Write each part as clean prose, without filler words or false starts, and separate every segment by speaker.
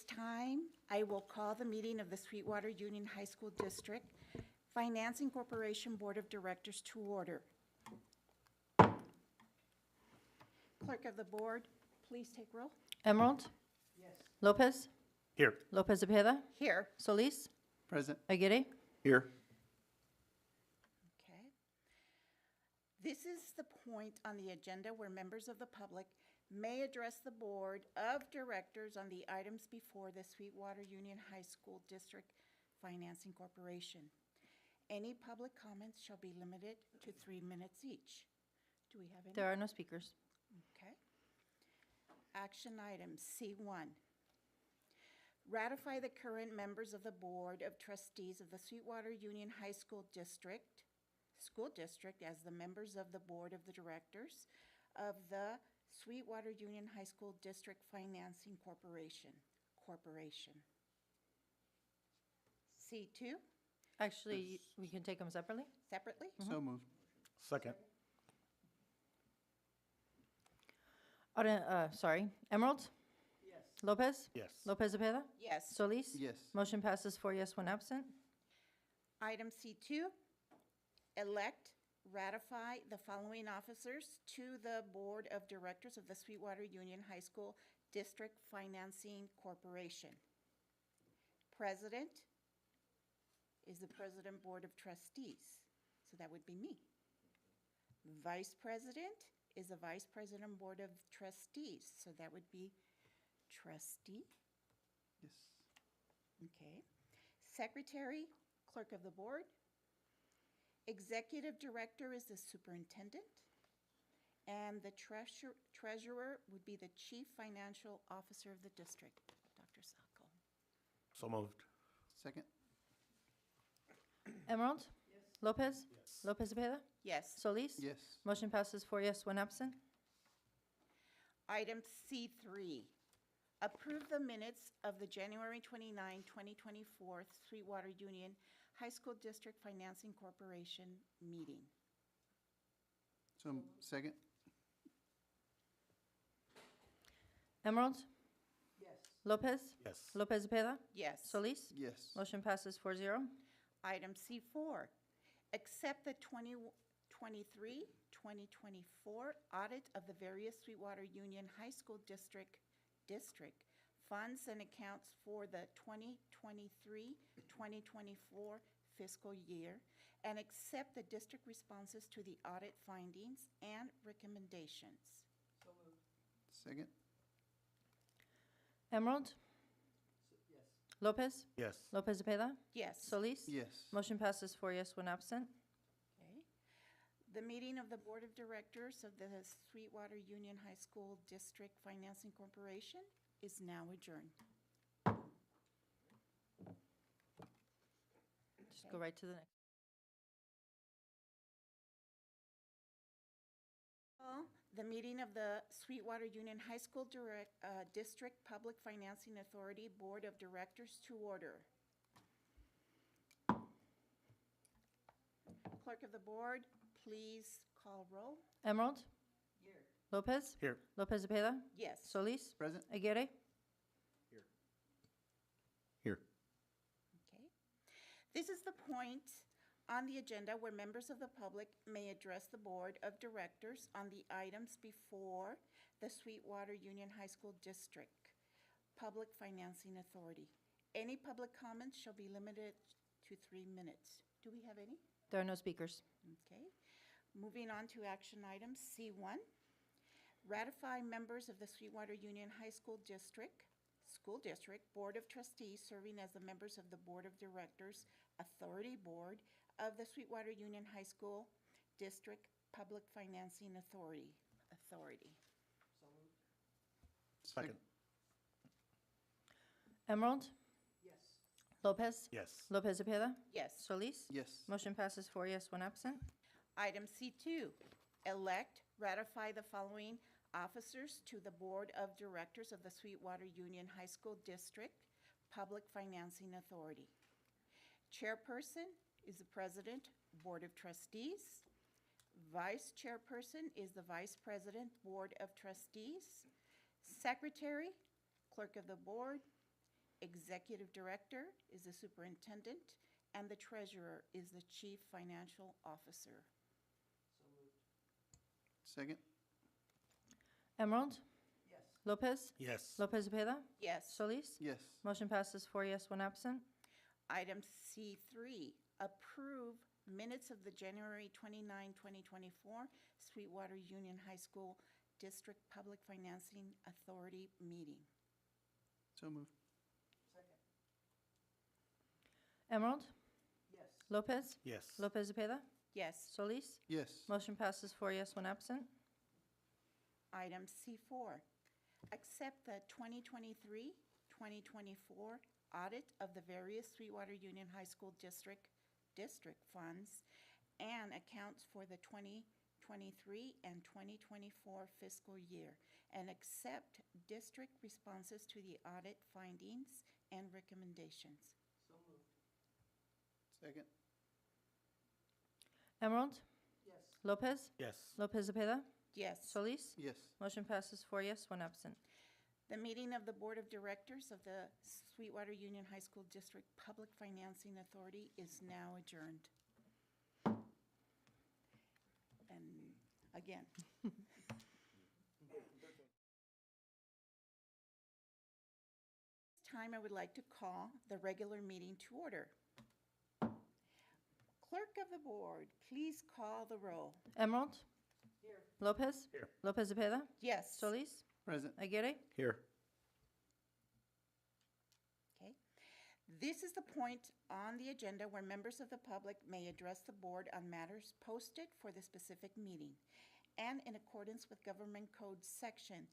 Speaker 1: time, I will call the meeting of the Sweetwater Union High School District Financing Corporation Board of Directors to order. Clerk of the board, please take roll.
Speaker 2: Emerald?
Speaker 3: Yes.
Speaker 2: Lopez?
Speaker 4: Here.
Speaker 2: Lopez Zepeda?
Speaker 1: Here.
Speaker 2: Solis?
Speaker 3: Present.
Speaker 2: Aguirre?
Speaker 4: Here.
Speaker 1: Okay. This is the point on the agenda where members of the public may address the Board of Directors on the items before the Sweetwater Union High School District Financing Corporation. Any public comments shall be limited to 3 minutes each. Do we have any?
Speaker 2: There are no speakers.
Speaker 1: Okay. Action item C1. Ratify the current members of the Board of Trustees of the Sweetwater Union High School District as the members of the Board of the Directors of the Sweetwater Union High School District Financing Corporation. C2,
Speaker 2: Actually, we can take them separately.
Speaker 1: separately?
Speaker 3: So moved.
Speaker 4: Second.
Speaker 2: Emerald?
Speaker 3: Yes.
Speaker 2: Lopez?
Speaker 4: Yes.
Speaker 2: Lopez Zepeda?
Speaker 1: Yes.
Speaker 2: Solis?
Speaker 3: Yes.
Speaker 2: Motion passes 4 yes, 1 absent.
Speaker 1: Item C2, elect, ratify the following officers to the Board of Directors of the Sweetwater Union High School District Financing Corporation. President is the President Board of Trustees, so that would be me. Vice President is the Vice President Board of Trustees, so that would be Trustee.
Speaker 3: Yes.
Speaker 1: Okay. Secretary, Clerk of the Board. Executive Director is the Superintendent. And the Treasurer would be the Chief Financial Officer of the district, Dr. Sacco.
Speaker 4: So moved.
Speaker 3: Second.
Speaker 2: Emerald? Yes. Lopez?
Speaker 4: Yes.
Speaker 2: Lopez Zepeda?
Speaker 1: Yes.
Speaker 2: Solis?
Speaker 3: Yes.
Speaker 2: Motion passes 4 yes, 1 absent.
Speaker 1: Item C3, approve the minutes of the January 29, 2024 Sweetwater Union High School District Financing Corporation meeting.
Speaker 3: So second.
Speaker 2: Emerald?
Speaker 3: Yes.
Speaker 2: Lopez?
Speaker 4: Yes.
Speaker 2: Lopez Zepeda?
Speaker 1: Yes.
Speaker 2: Solis?
Speaker 3: Yes.
Speaker 2: Motion passes 4-0.
Speaker 1: Item C4, accept the 2023-2024 audit of the various Sweetwater Union High School district funds and accounts for the 2023-2024 fiscal year, and accept the district responses to the audit findings and recommendations.
Speaker 3: So moved. Second.
Speaker 2: Emerald?
Speaker 3: Yes.
Speaker 2: Lopez?
Speaker 4: Yes.
Speaker 2: Lopez Zepeda?
Speaker 1: Yes.
Speaker 2: Solis?
Speaker 3: Yes.
Speaker 2: Motion passes 4 yes, 1 absent.
Speaker 1: Okay. The meeting of the Board of Directors of the Sweetwater Union High School District Financing Corporation is now adjourned.
Speaker 2: Just go right to the next.
Speaker 1: The meeting of the Sweetwater Union High School District Public Financing Authority Board of Directors to order. Clerk of the Board, please call roll.
Speaker 2: Emerald?
Speaker 3: Here.
Speaker 2: Lopez?
Speaker 4: Here.
Speaker 2: Lopez Zepeda?
Speaker 1: Yes.
Speaker 2: Solis?
Speaker 3: Present.
Speaker 2: Aguirre?
Speaker 4: Here.
Speaker 1: Okay. This is the point on the agenda where members of the public may address the Board of Directors on the items before the Sweetwater Union High School District Public Financing Authority. Any public comments shall be limited to 3 minutes. Do we have any?
Speaker 2: There are no speakers.
Speaker 1: Okay. Moving on to action item C1. Ratify members of the Sweetwater Union High School District Board of Trustees serving as the members of the Board of Directors Authority Board of the Sweetwater Union High School District Public Financing Authority.
Speaker 3: So moved.
Speaker 4: Second.
Speaker 2: Emerald?
Speaker 3: Yes.
Speaker 2: Lopez?
Speaker 4: Yes.
Speaker 2: Lopez Zepeda?
Speaker 1: Yes.
Speaker 2: Solis?
Speaker 3: Yes.
Speaker 2: Motion passes 4 yes, 1 absent.
Speaker 1: Item C2, elect, ratify the following officers to the Board of Directors of the Sweetwater Union High School District Public Financing Authority. Chairperson is the President, Board of Trustees. Vice Chairperson is the Vice President, Board of Trustees. Secretary, Clerk of the Board. Executive Director is the Superintendent, and the Treasurer is the Chief Financial Officer.
Speaker 3: So moved. Second?
Speaker 2: Emerald,
Speaker 3: Yes.
Speaker 2: Lopez,
Speaker 4: Yes.
Speaker 2: Lopez Cepeda,
Speaker 1: Yes.
Speaker 2: Solis.
Speaker 3: Yes.
Speaker 2: Motion passes 4 yes, 1 absent.
Speaker 1: Item C3, approve minutes of the January 29, 2024 Sweetwater Union High School District Public Financing Authority meeting.
Speaker 3: So moved. Second?
Speaker 2: Emerald,
Speaker 3: Yes.
Speaker 2: Lopez,
Speaker 4: Yes.
Speaker 2: Lopez Cepeda,
Speaker 1: Yes.
Speaker 2: Solis.
Speaker 3: Yes.
Speaker 2: Motion passes 4 yes, 1 absent.
Speaker 1: Item C4, accept the 2023-2024 audit of the various Sweetwater Union High School district funds and accounts for the 2023 and 2024 fiscal year, and accept district responses to the audit findings and recommendations.
Speaker 3: So moved. Second?
Speaker 2: Emerald,
Speaker 3: Yes.
Speaker 2: Lopez,
Speaker 4: Yes.
Speaker 2: Lopez Cepeda,
Speaker 1: Yes.
Speaker 2: Solis.
Speaker 3: Yes.
Speaker 2: Motion passes 4 yes, 1 absent.
Speaker 1: The meeting of the Board of Directors of the Sweetwater Union High School District Public Financing Authority is now adjourned. And again. This time I would like to call the regular meeting to order. Clerk of the Board, please call the roll.
Speaker 2: Emerald,
Speaker 3: Here.
Speaker 2: Lopez,
Speaker 4: Here.
Speaker 2: Lopez Cepeda,
Speaker 1: Yes.
Speaker 2: Solis,
Speaker 3: Present.
Speaker 2: Aguirre.
Speaker 4: Here.
Speaker 1: Okay. This is the point on the agenda where members of the public may address the board on matters posted for the specific meeting. And in accordance with Government Code Section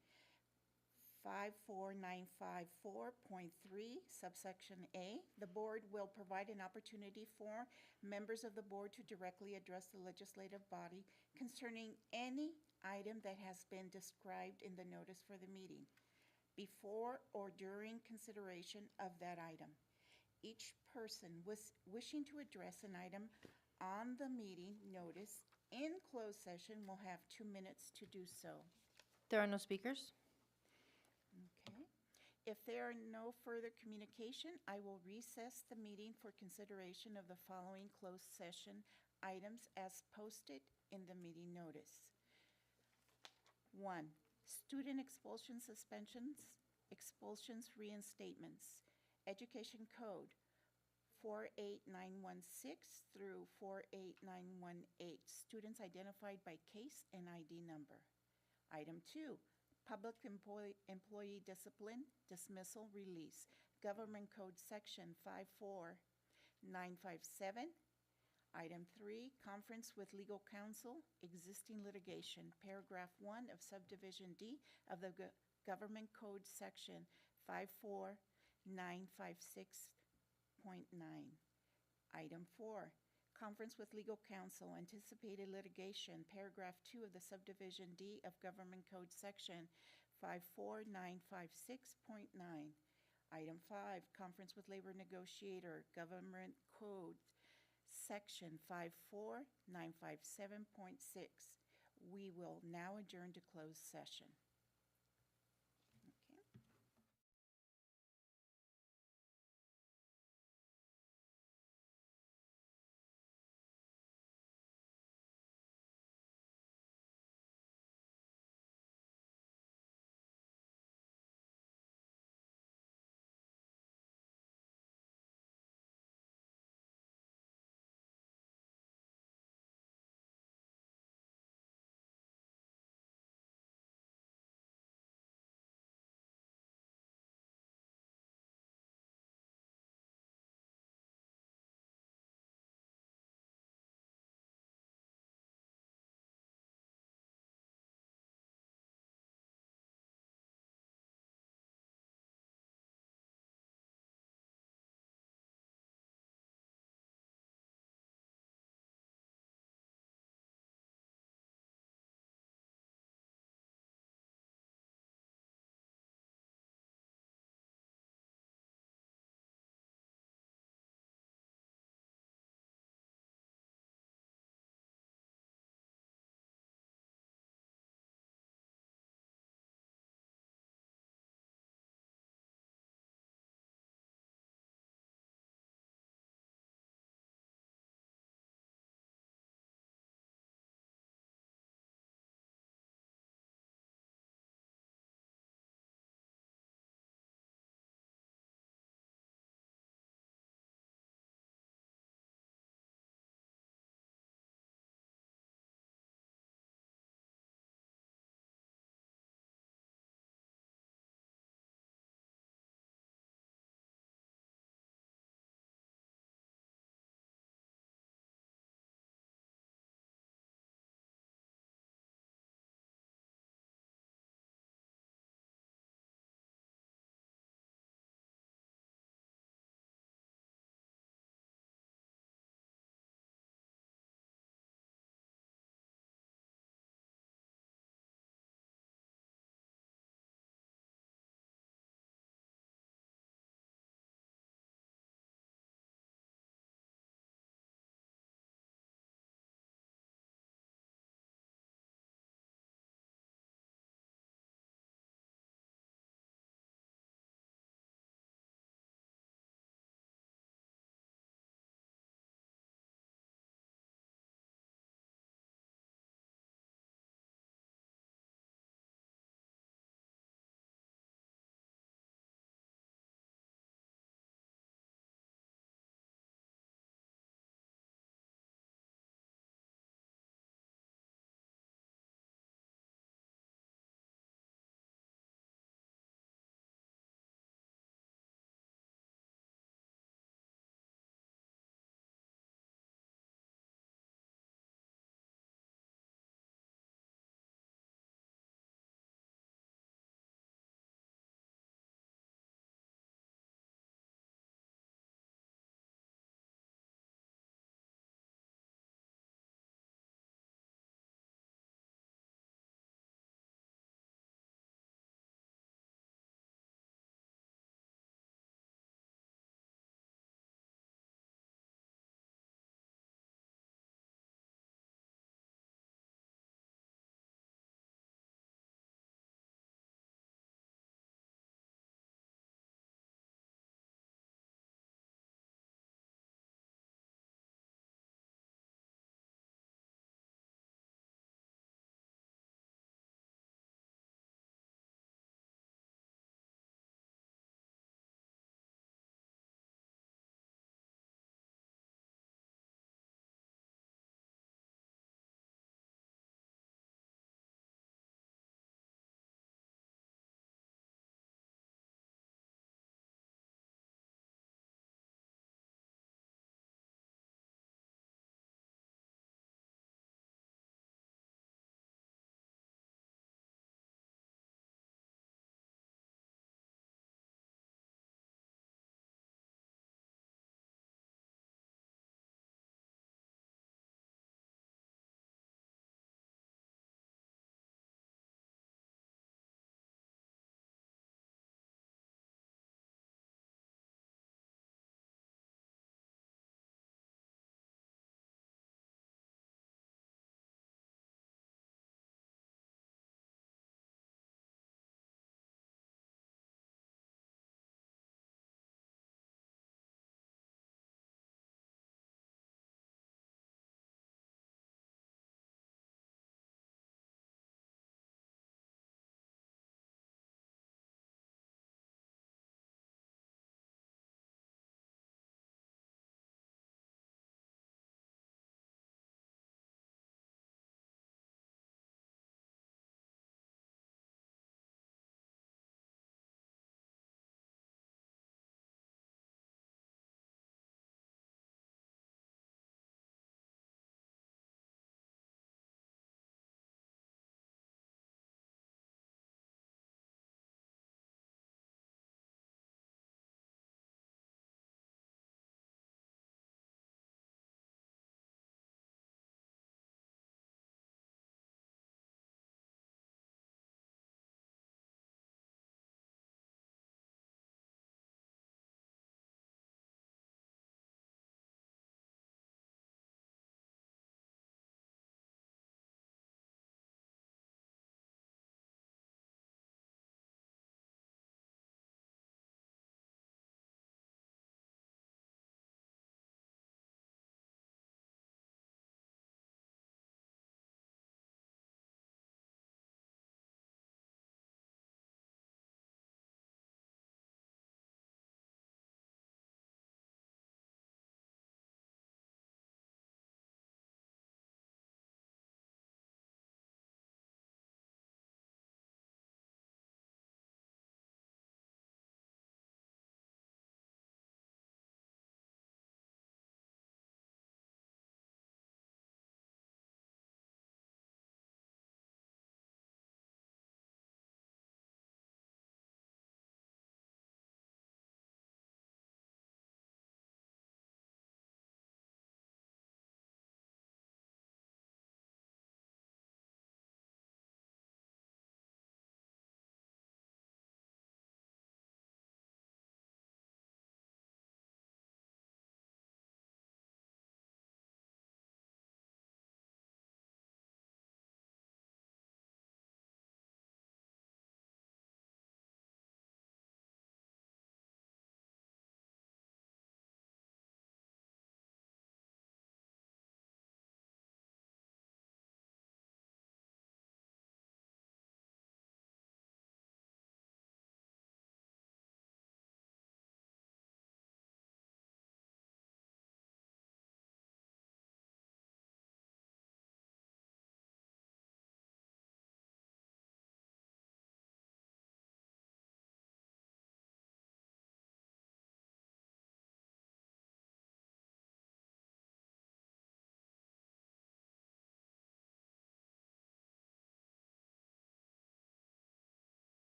Speaker 1: 54954.3, subsection A, the board will provide an opportunity for members of the board to directly address the legislative body concerning any item that has been described in the notice for the meeting, before or during consideration of that item. Each person wishing to address an item on the meeting notice in closed session will have 2 minutes to do so.
Speaker 2: There are no speakers.
Speaker 1: Okay. If there are no further communication, I will recess the meeting for consideration of the following closed session items as posted in the meeting notice. 1, student expulsion suspensions, expulsions reinstatements, Education Code 48916 through 48918, students identified by case and ID number. Item 2, public employee discipline, dismissal, release, Government Code Section 54957. Item 3, conference with legal counsel, existing litigation, paragraph 1 of subdivision D of the Government Code Section 54956.9. Item 4, conference with legal counsel, anticipated litigation, paragraph 2 of the subdivision D of Government Code Section 54956.9. Item 5, conference with labor negotiator, Government Code Section 54957.6. We will now adjourn to closed session.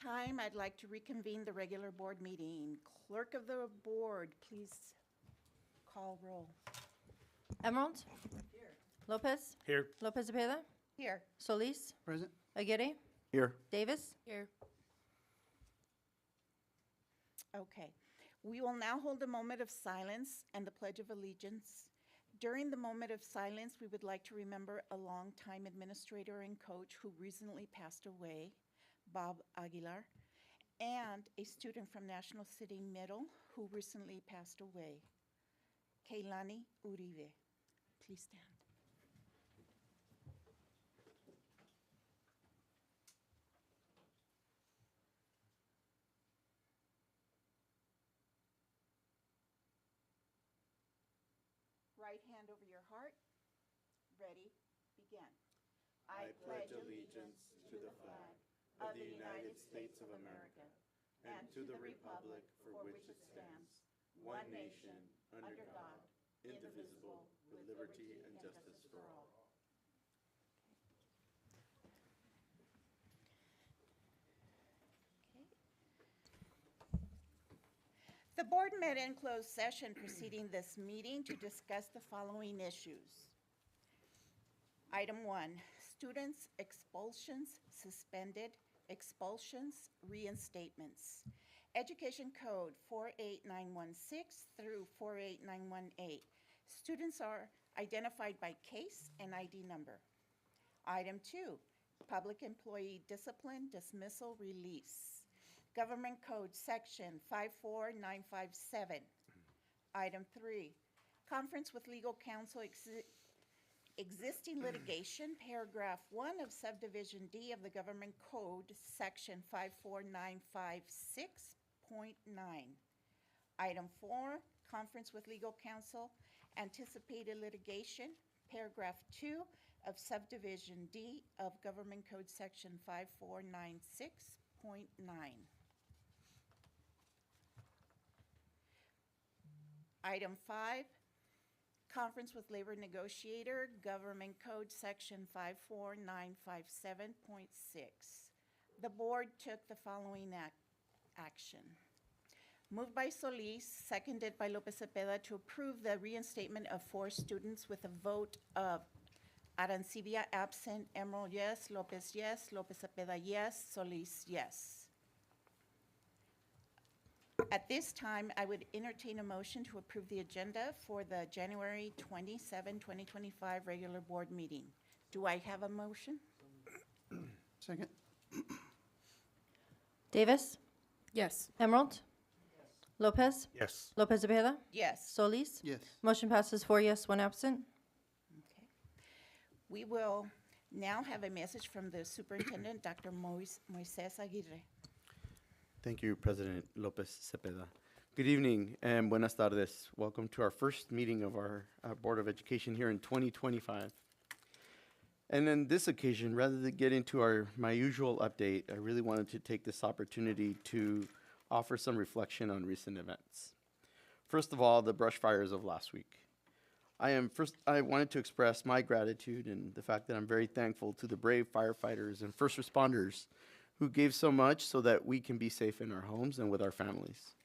Speaker 1: time, I'd like to reconvene the regular board meeting. Clerk of the board, please call roll.
Speaker 2: Emerald? Lopez?
Speaker 4: Here.
Speaker 2: Lopez Cepeda?
Speaker 1: Here.
Speaker 2: Solis?
Speaker 3: Present?
Speaker 2: Aguirre?
Speaker 4: Here.
Speaker 2: Davis? Here.
Speaker 1: Okay. We will now hold a moment of silence and the Pledge of Allegiance. During the moment of silence, we would like to remember a longtime administrator and coach who recently passed away, Bob Aguilar, and a student from National City Middle who recently passed away, Keilani Uribe. Please stand. Right hand over your heart. Ready, begin.
Speaker 5: I pledge allegiance to the flag of the United States of America and to the republic for which it stands, one nation, under God, indivisible, with liberty and justice for all.
Speaker 1: The board met in closed session preceding this meeting to discuss the following issues. Item 1, students' expulsions, suspended, expulsions, reinstatements. Education Code 48916 through 48918. Students are identified by case and ID number. Item 2, public employee discipline, dismissal, release. Government Code Section 54957. Item 3, conference with legal counsel existing litigation, paragraph 1 of subdivision D of the Government Code, Section 54956.9. Item 4, conference with legal counsel, anticipated litigation, paragraph 2 of subdivision D of Government Code Section 5496.9. Item 5, conference with labor negotiator, Government Code Section 54957.6. The board took the following action. Moved by Solis, seconded by Lopez Cepeda to approve the reinstatement of 4 students with a vote of Arancibia absent, Emerald yes, Lopez Cepeda yes, Solis yes. At this time, I would entertain a motion to approve the agenda for the January 27, 2025 regular board meeting. Do I have a motion?
Speaker 3: Second?
Speaker 2: Davis?
Speaker 6: Yes.
Speaker 2: Emerald? Lopez?
Speaker 4: Yes.
Speaker 2: Lopez Cepeda?
Speaker 1: Yes.
Speaker 2: Solis?
Speaker 3: Yes.
Speaker 2: Motion passes 4 yes, 1 absent.
Speaker 1: Okay. We will now have a message from the superintendent, Dr. Moises Aguirre.
Speaker 5: Thank you, President Lopez Cepeda. Good evening and buenas tardes. Welcome to our first meeting of our Board of Education here in 2025. And on this occasion, rather than get into my usual update, I really wanted to take this opportunity to offer some reflection on recent events. First of all, the brush fires of last week. I wanted to express my gratitude and the fact that I'm very thankful to the brave firefighters and first responders who gave so much so that we can be safe in our homes and with our families.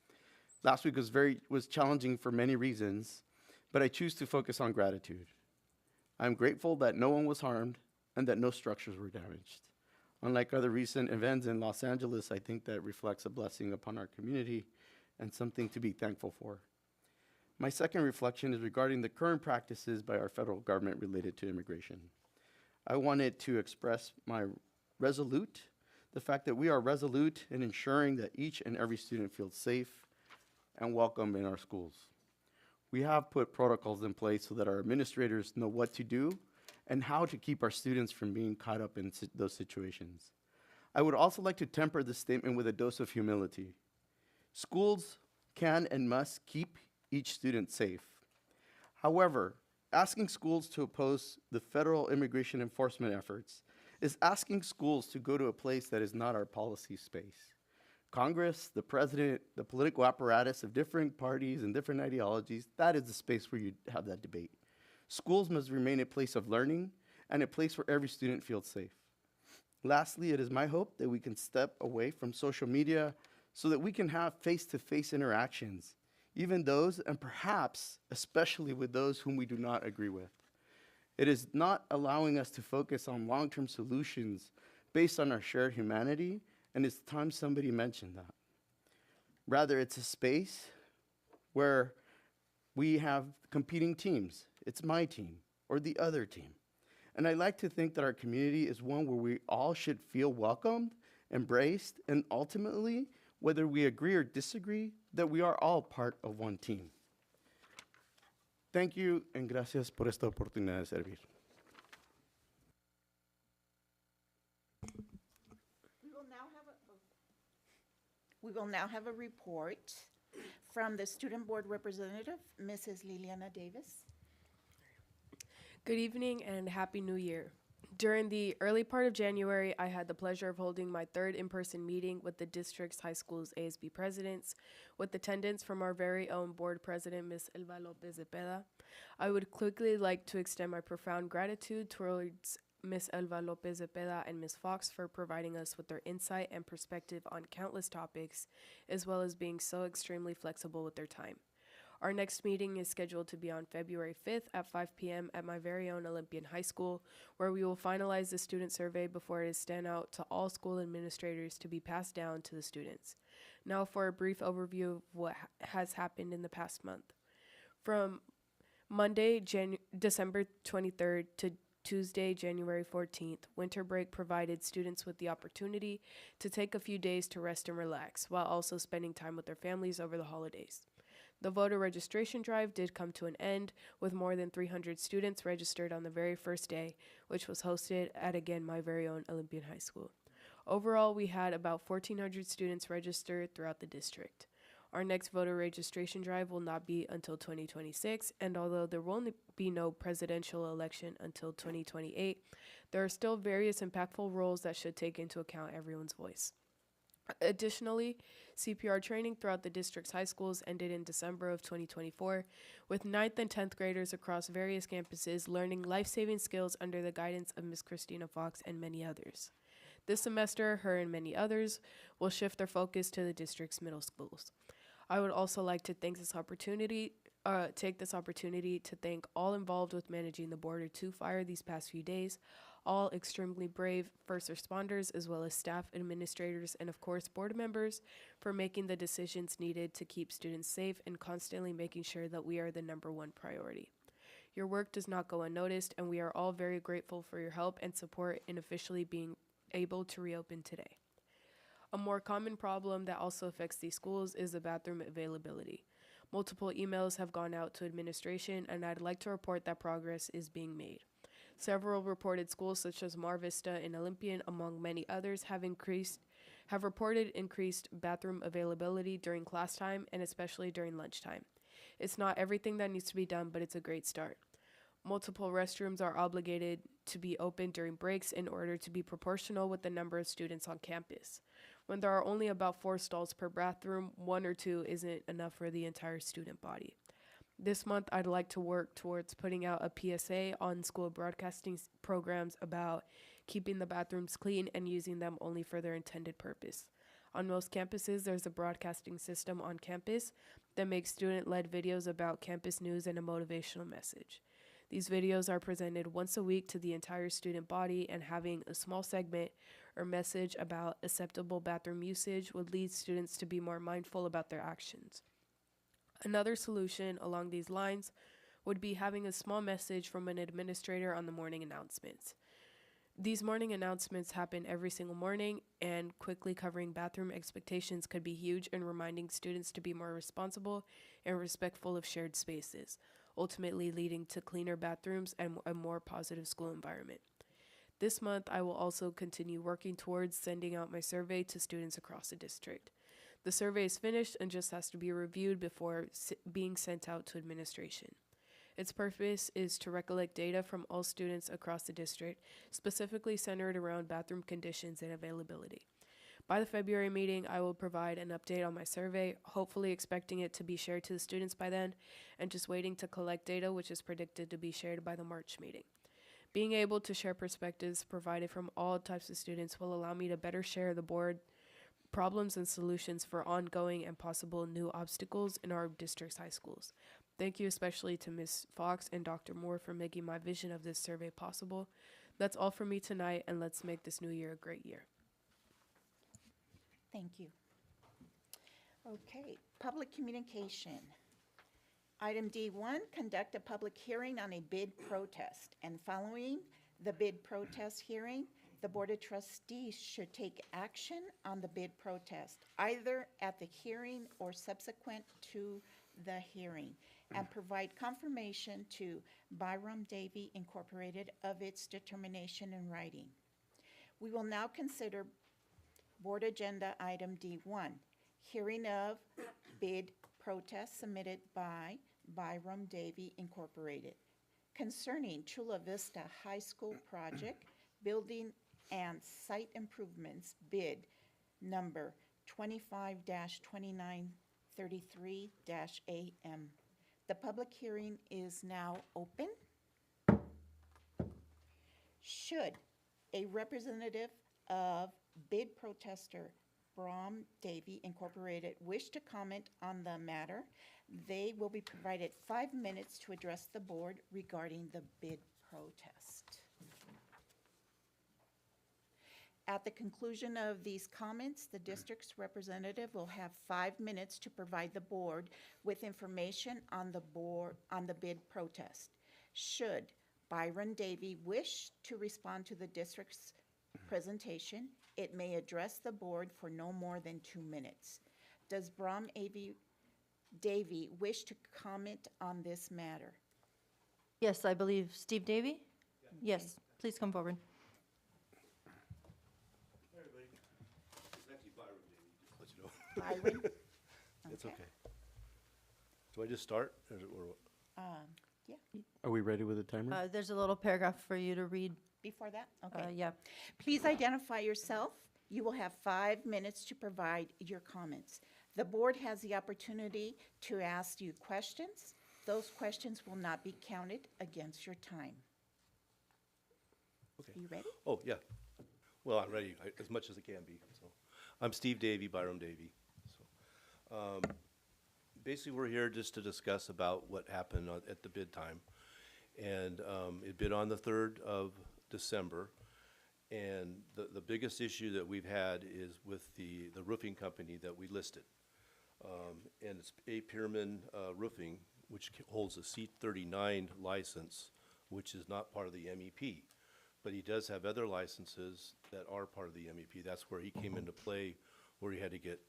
Speaker 5: Last week was challenging for many reasons, but I choose to focus on gratitude. I'm grateful that no one was harmed and that no structures were damaged. Unlike other recent events in Los Angeles, I think that reflects a blessing upon our community and something to be thankful for. My second reflection is regarding the current practices by our federal government related to immigration. I wanted to express the fact that we are resolute in ensuring that each and every student feels safe and welcome in our schools. We have put protocols in place so that our administrators know what to do and how to keep our students from being caught up in those situations. I would also like to temper this statement with a dose of humility. Schools can and must keep each student safe. However, asking schools to oppose the federal immigration enforcement efforts is asking schools to go to a place that is not our policy space. Congress, the president, the political apparatus of different parties and different ideologies, that is the space where you have that debate. Schools must remain a place of learning and a place where every student feels safe. Lastly, it is my hope that we can step away from social media so that we can have face-to-face interactions, even those and perhaps especially with those whom we do not agree with. It is not allowing us to focus on long-term solutions based on our shared humanity, and it's time somebody mentioned that. Rather, it's a space where we have competing teams. It's my team or the other team. And I like to think that our community is one where we all should feel welcomed, embraced, and ultimately, whether we agree or disagree, that we are all part of one team. Thank you, and gracias por esta oportunidad de servir.
Speaker 1: We will now have a report from the Student Board Representative, Mrs. Liliana Davis.
Speaker 6: Good evening and Happy New Year. During the early part of January, I had the pleasure of holding my third in-person meeting with the district's high school's ASB presidents, with attendance from our very own board president, Ms. Elva Lopez Zepeda. I would quickly like to extend my profound gratitude towards Ms. Elva Lopez Zepeda and Ms. Fox for providing us with their insight and perspective on countless topics, as well as being so extremely flexible with their time. Our next meeting is scheduled to be on February 5th at 5 p.m. at my very own Olympian High School, where we will finalize the student survey before it is sent out to all school administrators to be passed down to the students. Now for a brief overview of what has happened in the past month. From Monday, December 23rd to Tuesday, January 14th, winter break provided students with the opportunity to take a few days to rest and relax, while also spending time with their families over the holidays. The voter registration drive did come to an end, with more than 300 students registered on the very first day, which was hosted at, again, my very own Olympian High School. Overall, we had about 1,400 students registered throughout the district. Our next voter registration drive will not be until 2026, and although there will be no presidential election until 2028, there are still various impactful roles that should take into account everyone's voice. Additionally, CPR training throughout the district's high schools ended in December of 2024, with 9th and 10th graders across various campuses learning life-saving skills under the guidance of Ms. Christina Fox and many others. This semester, her and many others will shift their focus to the district's middle schools. I would also like to take this opportunity to thank all involved with managing the Border 2 fire these past few days, all extremely brave first responders, as well as staff, administrators, and of course board members for making the decisions needed to keep students safe and constantly making sure that we are the #1 priority. Your work does not go unnoticed, and we are all very grateful for your help and support in officially being able to reopen today. A more common problem that also affects these schools is the bathroom availability. Multiple emails have gone out to administration, and I'd like to report that progress is being made. Several reported schools, such as Mar Vista and Olympian, among many others, have reported increased bathroom availability during class time and especially during lunchtime. It's not everything that needs to be done, but it's a great start. Multiple restrooms are obligated to be open during breaks in order to be proportional with the number of students on campus. When there are only about 4 stalls per bathroom, 1 or 2 isn't enough for the entire student body. This month, I'd like to work towards putting out a PSA on school broadcasting programs about keeping the bathrooms clean and using them only for their intended purpose. On most campuses, there's a broadcasting system on campus that makes student-led videos about campus news and a motivational message. These videos are presented once a week to the entire student body, and having a small segment or message about acceptable bathroom usage would lead students to be more mindful about their actions. Another solution along these lines would be having a small message from an administrator on the morning announcements. These morning announcements happen every single morning, and quickly covering bathroom expectations could be huge in reminding students to be more responsible and respectful of shared spaces, ultimately leading to cleaner bathrooms and a more positive school environment. This month, I will also continue working towards sending out my survey to students across the district. The survey is finished and just has to be reviewed before being sent out to administration. Its purpose is to recollect data from all students across the district, specifically centered around bathroom conditions and availability. By the February meeting, I will provide an update on my survey, hopefully expecting it to be shared to the students by then, and just waiting to collect data, which is predicted to be shared by the March meeting. Being able to share perspectives provided from all types of students will allow me to better share the board problems and solutions for ongoing and possible new obstacles in our district's high schools. Thank you especially to Ms. Fox and Dr. Moore for making my vision of this survey possible. That's all for me tonight, and let's make this new year a great year.
Speaker 1: Thank you. Okay, public communication. Item D1, conduct a public hearing on a bid protest. And following the bid protest hearing, the Board of Trustees should take action on the bid protest, either at the hearing or subsequent to the hearing, and provide confirmation to Byram Davy Incorporated of its determination in writing. We will now consider Board Agenda Item D1, hearing of bid protest submitted by Byram Davy Incorporated concerning Chula Vista High School project, building and site improvements, bid number 25-2933-AM. The public hearing is now open. Should a representative of bid protester Byram Davy Incorporated wish to comment on the matter, they will be provided 5 minutes to address the board regarding the bid protest. At the conclusion of these comments, the district's representative will have 5 minutes to provide the board with information on the bid protest. Should Byram Davy wish to respond to the district's presentation, it may address the board for no more than 2 minutes. Does Byram Davy wish to comment on this matter?
Speaker 2: Yes, I believe Steve Davy? Yes, please come forward.
Speaker 7: Hey, everybody. It's actually Byram Davy, just to let you know.
Speaker 1: Byron?
Speaker 7: It's okay. Do I just start? Or what?
Speaker 1: Yeah,
Speaker 5: Are we ready with the timer?
Speaker 2: There's a little paragraph for you to read.
Speaker 1: before that? Okay.
Speaker 2: Yeah.
Speaker 1: Please identify yourself. You will have 5 minutes to provide your comments. The board has the opportunity to ask you questions. Those questions will not be counted against your time.
Speaker 7: Okay.
Speaker 1: You ready?
Speaker 7: Oh, yeah. Well, I'm ready, as much as it can be. So, I'm Steve Davy, Byram Davy. So, basically, we're here just to discuss about what happened at the bid time. And it bid on the 3rd of December. And the biggest issue that we've had is with the roofing company that we listed. And it's A. Pierman Roofing, which holds a C39 license, which is not part of the MEP. But he does have other licenses that are part of the MEP. That's where he came into play, where he had to get,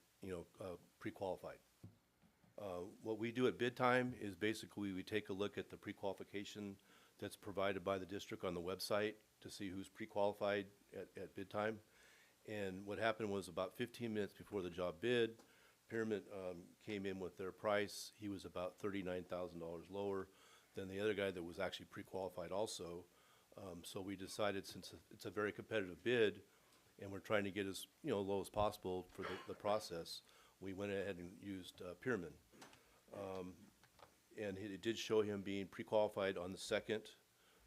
Speaker 7: pre-qualified. What we do at bid time is basically we take a look at the pre-qualification that's provided by the district on the website to see who's pre-qualified at bid time. And what happened was about 15 minutes before the job bid, Pyramid came in with their price. He was about $39,000 lower than the other guy that was actually pre-qualified also. So we decided, since it's a very competitive bid and we're trying to get as low as possible for the process, we went ahead and used Pyramid. And it did show him being pre-qualified on the 2nd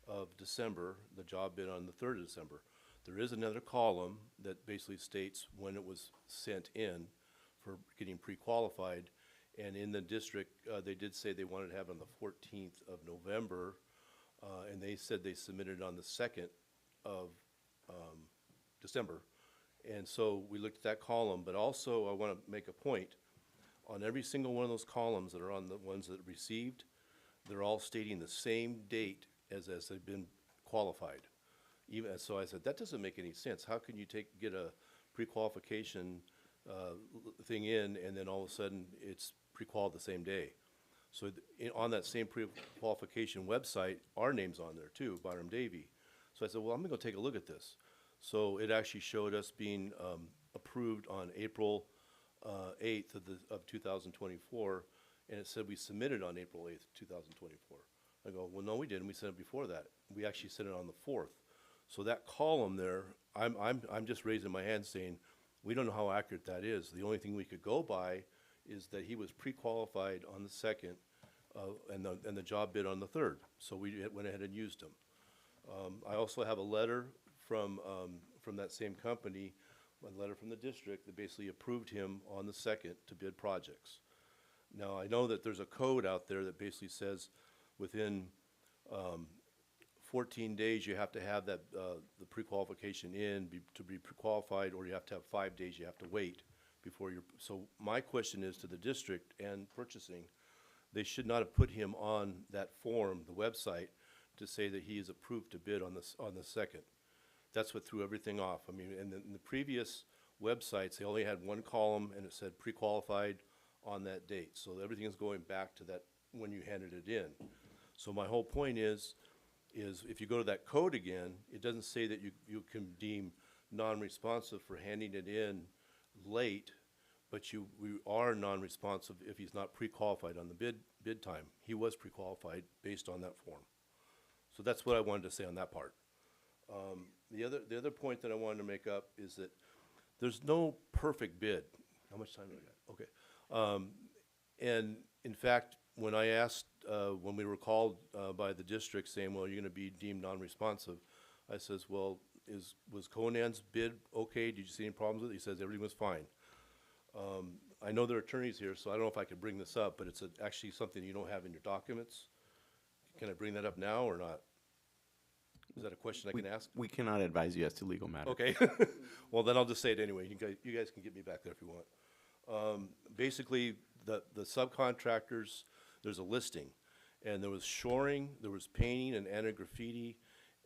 Speaker 7: of December, the job bid on the 3rd of December. There is another column that basically states when it was sent in for getting pre-qualified. And in the district, they did say they wanted to have it on the 14th of November, and they said they submitted on the 2nd of December. And so we looked at that column, but also I want to make a point. On every single one of those columns that are on the ones that received, they're all stating the same date as they've been qualified. So I said, that doesn't make any sense. How can you get a pre-qualification thing in, and then all of a sudden it's pre-qualified the same day? So on that same pre-qualification website, our name's on there too, Byram Davy. So I said, well, I'm gonna go take a look at this. So it actually showed us being approved on April 8th of 2024, and it said we submitted on April 8th, 2024. I go, well, no, we didn't. We sent it before that. We actually sent it on the 4th. So that column there, I'm just raising my hand saying, we don't know how accurate that is. The only thing we could go by is that he was pre-qualified on the 2nd, and the job bid on the 3rd. So we went ahead and used him. I also have a letter from that same company, a letter from the district that basically approved him on the 2nd to bid projects. Now, I know that there's a code out there that basically says within 14 days, you have to have that, the pre-qualification to be pre-qualified, or you have to have 5 days you have to wait before you're, so my question is to the district and purchasing, they should not have put him on that form, the website, to say that he is approved to bid on the 2nd. That's what threw everything off. I mean, in the previous websites, they only had one column and it said pre-qualified on that date. So everything is going back to that when you handed it in. So my whole point is if you go to that code again, it doesn't say that you can deem non-responsive for handing it in late, but we are non-responsive if he's not pre-qualified on the bid time. He was pre-qualified based on that form. So that's what I wanted to say on that part. The other point that I wanted to make up is that there's no perfect bid. How much time do I got? Okay. And in fact, when I asked, when we were called by the district saying, well, you're gonna be deemed non-responsive, I says, well, was Conan's bid okay? Did you see any problems with it? He says everything was fine. I know there are attorneys here, so I don't know if I could bring this up, but it's actually something you don't have in your documents. Can I bring that up now or not? Is that a question I can ask?
Speaker 5: We cannot advise you as to legal matters.
Speaker 7: Okay. Well, then I'll just say it anyway. You guys can get me back there if you want. Basically, the subcontractors, there's a listing. And there was shoring, there was painting and anti-graffiti,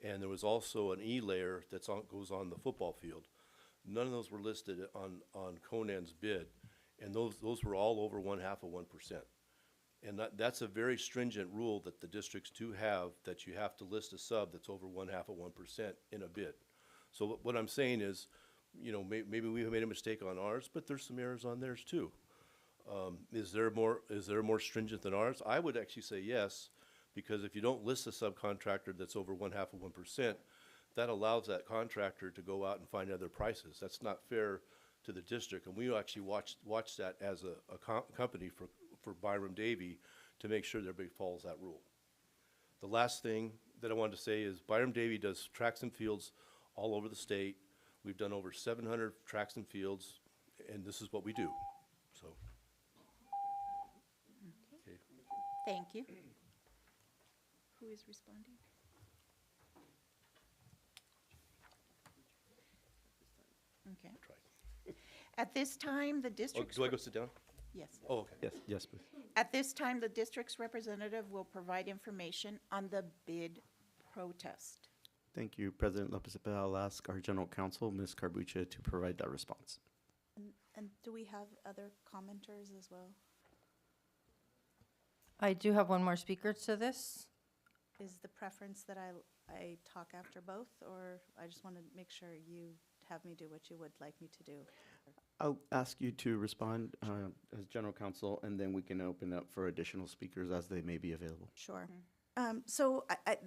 Speaker 7: and there was also an E-layer that goes on the football field. None of those were listed on Conan's bid, and those were all over 0.5%. And that's a very stringent rule that the districts do have, that you have to list a sub that's over 0.5% in a bid. So what I'm saying is, you know, maybe we made a mistake on ours, but there's some errors on theirs too. Is there more stringent than ours? I would actually say yes, because if you don't list a subcontractor that's over 0.5%, that allows that contractor to go out and find other prices. That's not fair to the district, and we actually watch that as a company for Byram Davy to make sure that everybody follows that rule. The last thing that I wanted to say is Byram Davy does tracks and fields all over the state. We've done over 700 tracks and fields, and this is what we do. So, okay.
Speaker 1: Thank you. Who is responding? Okay.
Speaker 7: Try.
Speaker 1: At this time, the
Speaker 7: Oh,
Speaker 1: district's...
Speaker 7: do I go sit down?
Speaker 1: Yes.
Speaker 7: Oh, okay.
Speaker 5: Yes, yes, please.
Speaker 1: At this time, the district's representative will provide information on the bid protest.
Speaker 5: Thank you, President Lopez Cepeda. I'll ask our General Counsel, Ms. Carbucha, to provide that response.
Speaker 8: And do we have other commenters as well?
Speaker 2: I do have one more speaker to this.
Speaker 8: Is the preference that I talk after both, or I just want to make sure you have me do what you would like me to do?
Speaker 5: I'll ask you to respond as General Counsel, and then we can open up for additional speakers as they may be available.
Speaker 8: Sure. So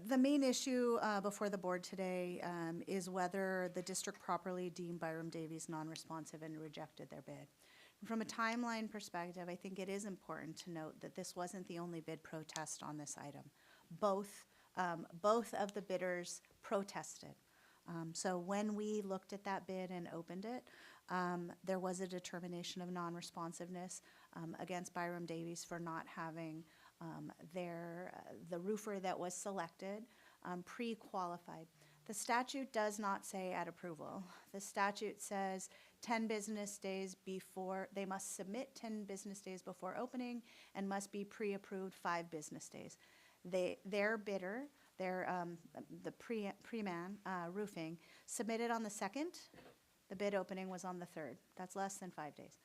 Speaker 8: the main issue before the board today is whether the district properly deemed Byram Davies non-responsive and rejected their bid. From a timeline perspective, I think it is important to note that this wasn't the only bid protest on this item. Both of the bidders protested. So when we looked at that bid and opened it, there was a determination of non-responsiveness against Byram Davies for not having the roofer that was selected pre-qualified. The statute does not say at approval. The statute says 10 business days before, they must submit 10 business days before opening and must be pre-approved 5 business days. Their bidder, the Preman Roofing, submitted on the 2nd. The bid opening was on the 3rd. That's less than 5 days.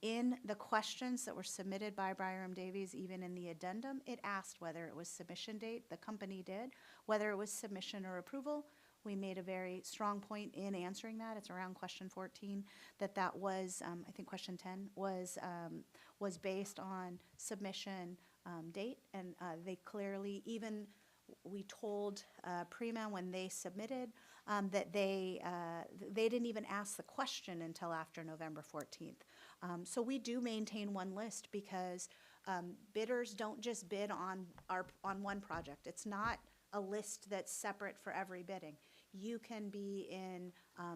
Speaker 8: In the questions that were submitted by Byram Davies, even in the addendum, it asked whether it was submission date, the company did, whether it was submission or approval. We made a very strong point in answering that. It's around question 14, that was, I think question 10, was based on submission date, and they clearly, even we told Preman when they submitted that they didn't even ask the question until after November 14th. So we do maintain one list because bidders don't just bid on one project. It's not a list that's separate for every bidding. You can be in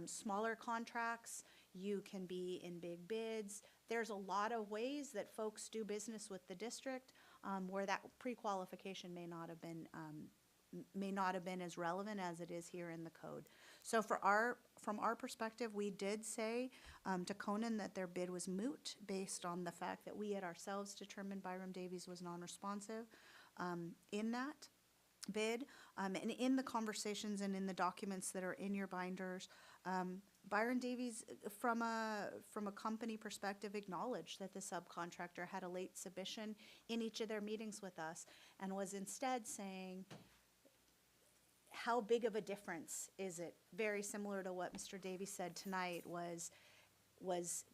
Speaker 8: smaller contracts, you can be in big bids. There's a lot of ways that folks do business with the district where that pre-qualification may not have been as relevant as it is here in the code. So from our perspective, we did say to Conan that their bid was moot based on the fact that we had ourselves determined Byram Davies was non-responsive in that bid. And in the conversations and in the documents that are in your binders, Byron Davies, from a company perspective, acknowledged that the subcontractor had a late submission in each of their meetings with us and was instead saying, how big of a difference is it? Very similar to what Mr. Davies said tonight was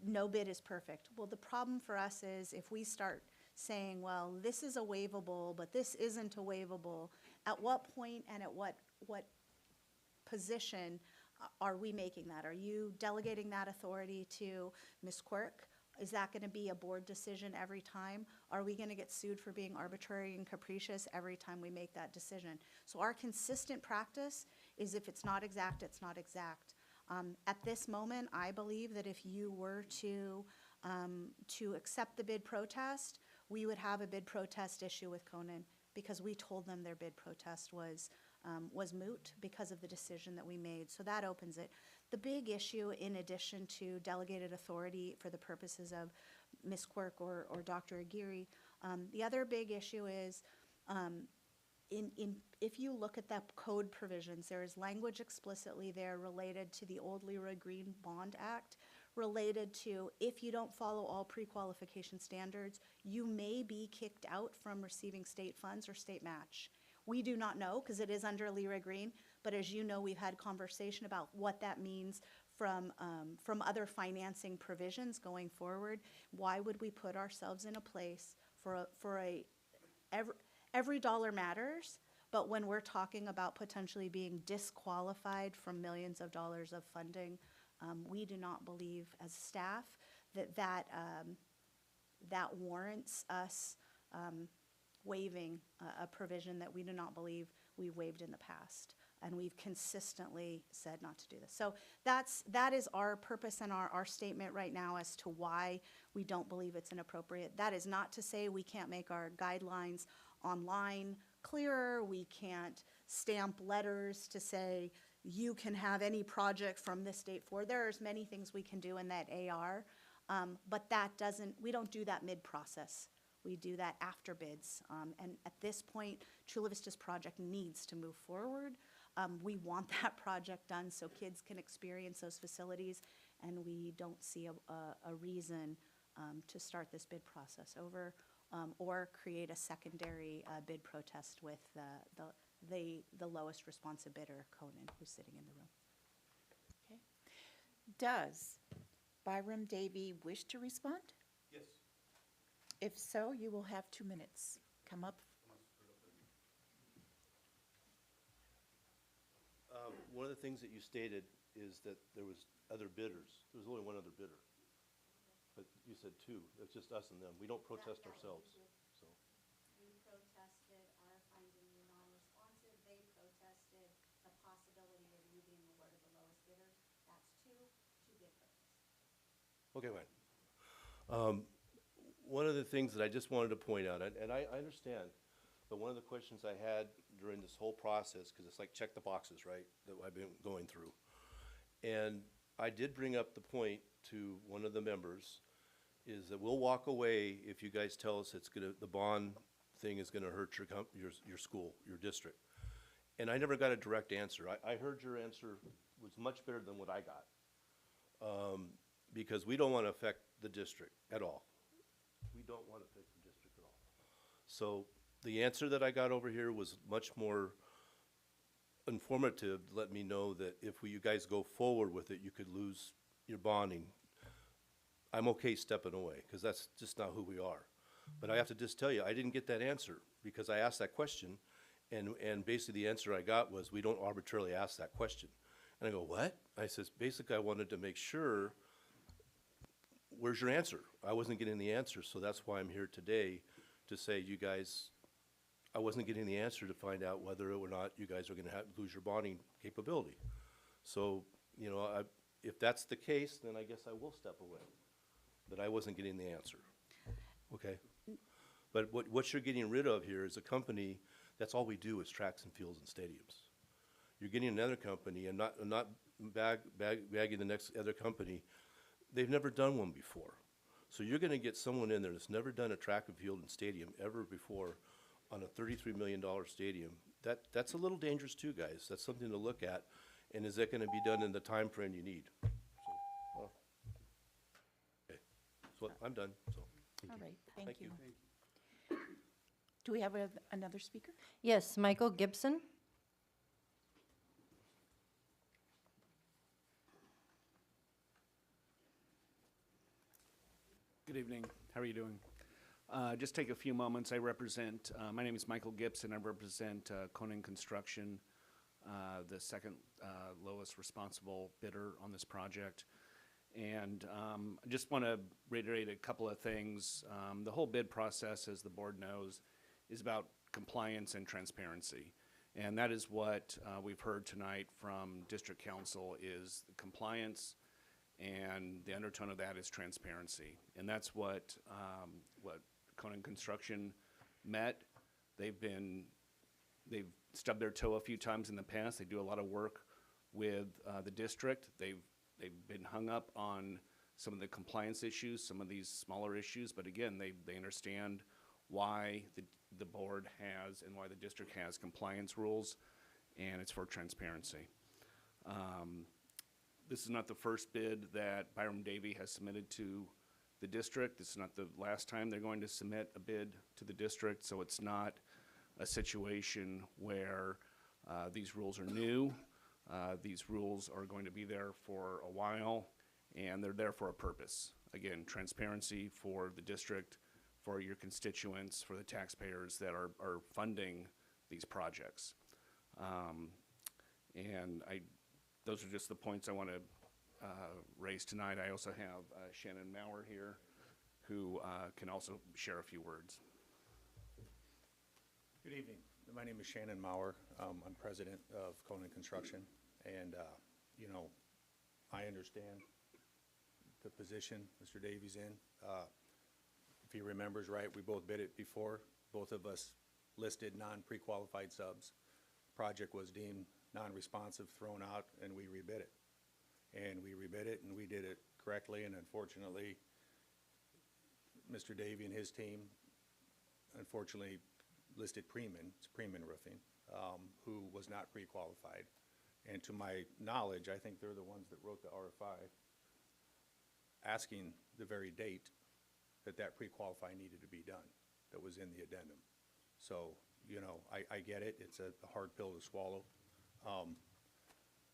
Speaker 8: no bid is perfect. Well, the problem for us is if we start saying, well, this is a waivable, but this isn't a waivable, at what point and at what position are we making that? Are you delegating that authority to Ms. Quirk? Is that going to be a board decision every time? Are we going to get sued for being arbitrary and capricious every time we make that decision? So our consistent practice is if it's not exact, it's not exact. At this moment, I believe that if you were to accept the bid protest, we would have a bid protest issue with Conan because we told them their bid protest was moot because of the decision that we made. So that opens it. The big issue, in addition to delegated authority for the purposes of Ms. Quirk or Dr. Aguirre, the other big issue is if you look at the code provisions, there is language explicitly there related to the old Leroy Green Bond Act, related to if you don't follow all pre-qualification standards, you may be kicked out from receiving state funds or state match. We do not know because it is under Leroy Green, but as you know, we've had conversation about what that means from other financing provisions going forward. Why would we put ourselves in a place every dollar matters, but when we're talking about potentially being disqualified from millions of dollars of funding, we do not believe as staff that warrants us waiving a provision that we do not believe we waived in the past. And we've consistently said not to do this. So that is our purpose and our statement right now as to why we don't believe it's inappropriate. That is not to say we can't make our guidelines online clearer. We can't stamp letters to say you can have any project from this date forward. There's many things we can do in that AR, but we don't do that mid-process. We do that after bids. And at this point, Chula Vista's project needs to move forward. We want that project done so kids can experience those facilities, and we don't see a reason to start this bid process over or create a secondary bid protest with the lowest responsive bidder, Conan, who's sitting in the room.
Speaker 1: Okay. Does Byram Davy wish to respond?
Speaker 7: Yes.
Speaker 1: If so, you will have 2 minutes. Come up.
Speaker 7: One of the things that you stated is that there was other bidders. There was only one other bidder. But you said two. It's just us and them. We don't protest ourselves. So
Speaker 8: We protested our finding you non-responsive. They protested the possibility of you being awarded the lowest bidder. That's two bid protests.
Speaker 7: okay, fine. One of the things that I just wanted to point out, and I understand, but one of the questions I had during this whole process, because it's like check the boxes, right, that I've been going through. And I did bring up the point to one of the members, is that we'll walk away if you guys tell us the bond thing is gonna hurt your school, your district. And I never got a direct answer. I heard your answer was much better than what I got. Because we don't wanna affect the district at all. We don't wanna affect the district at all. So the answer that I got over here was much more informative, let me know that if you guys go forward with it, you could lose your bonding. I'm okay stepping away, because that's just not who we are. But I have to just tell you, I didn't get that answer, because I asked that question, and basically the answer I got was, we don't arbitrarily ask that question. And I go, what? I says, basically I wanted to make sure, where's your answer? I wasn't getting the answer, so that's why I'm here today, to say, you guys, I wasn't getting the answer to find out whether or not you guys are gonna lose your bonding capability. So, you know, if that's the case, then I guess I will step away. But I wasn't getting the answer, okay? But what you're getting rid of here is a company, that's all we do is tracks and fields and stadiums. You're getting another company, and not bagging the next other company, they've never done one before. So you're gonna get someone in there that's never done a track and field and stadium ever before on a $33 million stadium. That's a little dangerous too, guys. That's something to look at. And is that gonna be done in the time frame you need? So, well, okay, so I'm done, so.
Speaker 1: All right,
Speaker 7: Thank
Speaker 1: thank you.
Speaker 7: you.
Speaker 1: Do we have another speaker?
Speaker 2: Yes, Michael Gibson.
Speaker 9: Good evening. How are you doing? Just take a few moments. I represent, my name is Michael Gibson. I represent Conan Construction, the second lowest responsible bidder on this project. And I just want to reiterate a couple of things. The whole bid process, as the board knows, is about compliance and transparency. And that is what we've heard tonight from District Council is the compliance, and the undertone of that is transparency. And that's what Conan Construction met. They've stubbed their toe a few times in the past. They do a lot of work with the district. They've been hung up on some of the compliance issues, some of these smaller issues, but again, they understand why the board has and why the district has compliance rules, and it's for transparency. This is not the first bid that Byram Davy has submitted to the district. This is not the last time they're going to submit a bid to the district, so it's not a situation where these rules are new. These rules are going to be there for a while, and they're there for a purpose. Again, transparency for the district, for your constituents, for the taxpayers that are funding these projects. And those are just the points I want to raise tonight. I also have Shannon Maurer here, who can also share a few words.
Speaker 10: Good evening. My name is Shannon Maurer. I'm president of Conan Construction, and you know, I understand the position Mr. Davies in. If he remembers right, we both bid it before. Both of us listed non-pre-qualified subs. Project was deemed non-responsive, thrown out, and we rebid it. And we rebid it, and we did it correctly, and unfortunately, Mr. Davy and his team unfortunately listed Preman, it's Preman Roofing, who was not pre-qualified. And to my knowledge, I think they're the ones that wrote the RFI asking the very date that pre-qualify needed to be done, that was in the addendum. So, you know, I get it, it's a hard pill to swallow.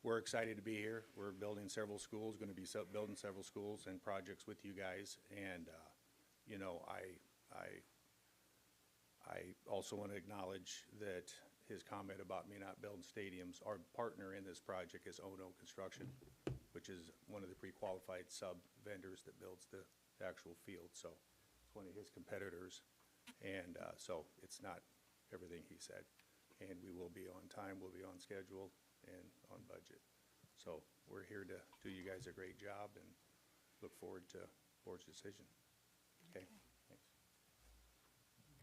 Speaker 10: We're excited to be here. We're building several schools, going to be building several schools and projects with you guys. And, you know, I also want to acknowledge that his comment about me not building stadiums, our partner in this project is Ono Construction, which is one of the pre-qualified sub vendors that builds the actual field. So it's one of his competitors. And so it's not everything he said. And we will be on time, we'll be on schedule, and on budget. So we're here to do you guys a great job and look forward to board's decision. Okay, thanks.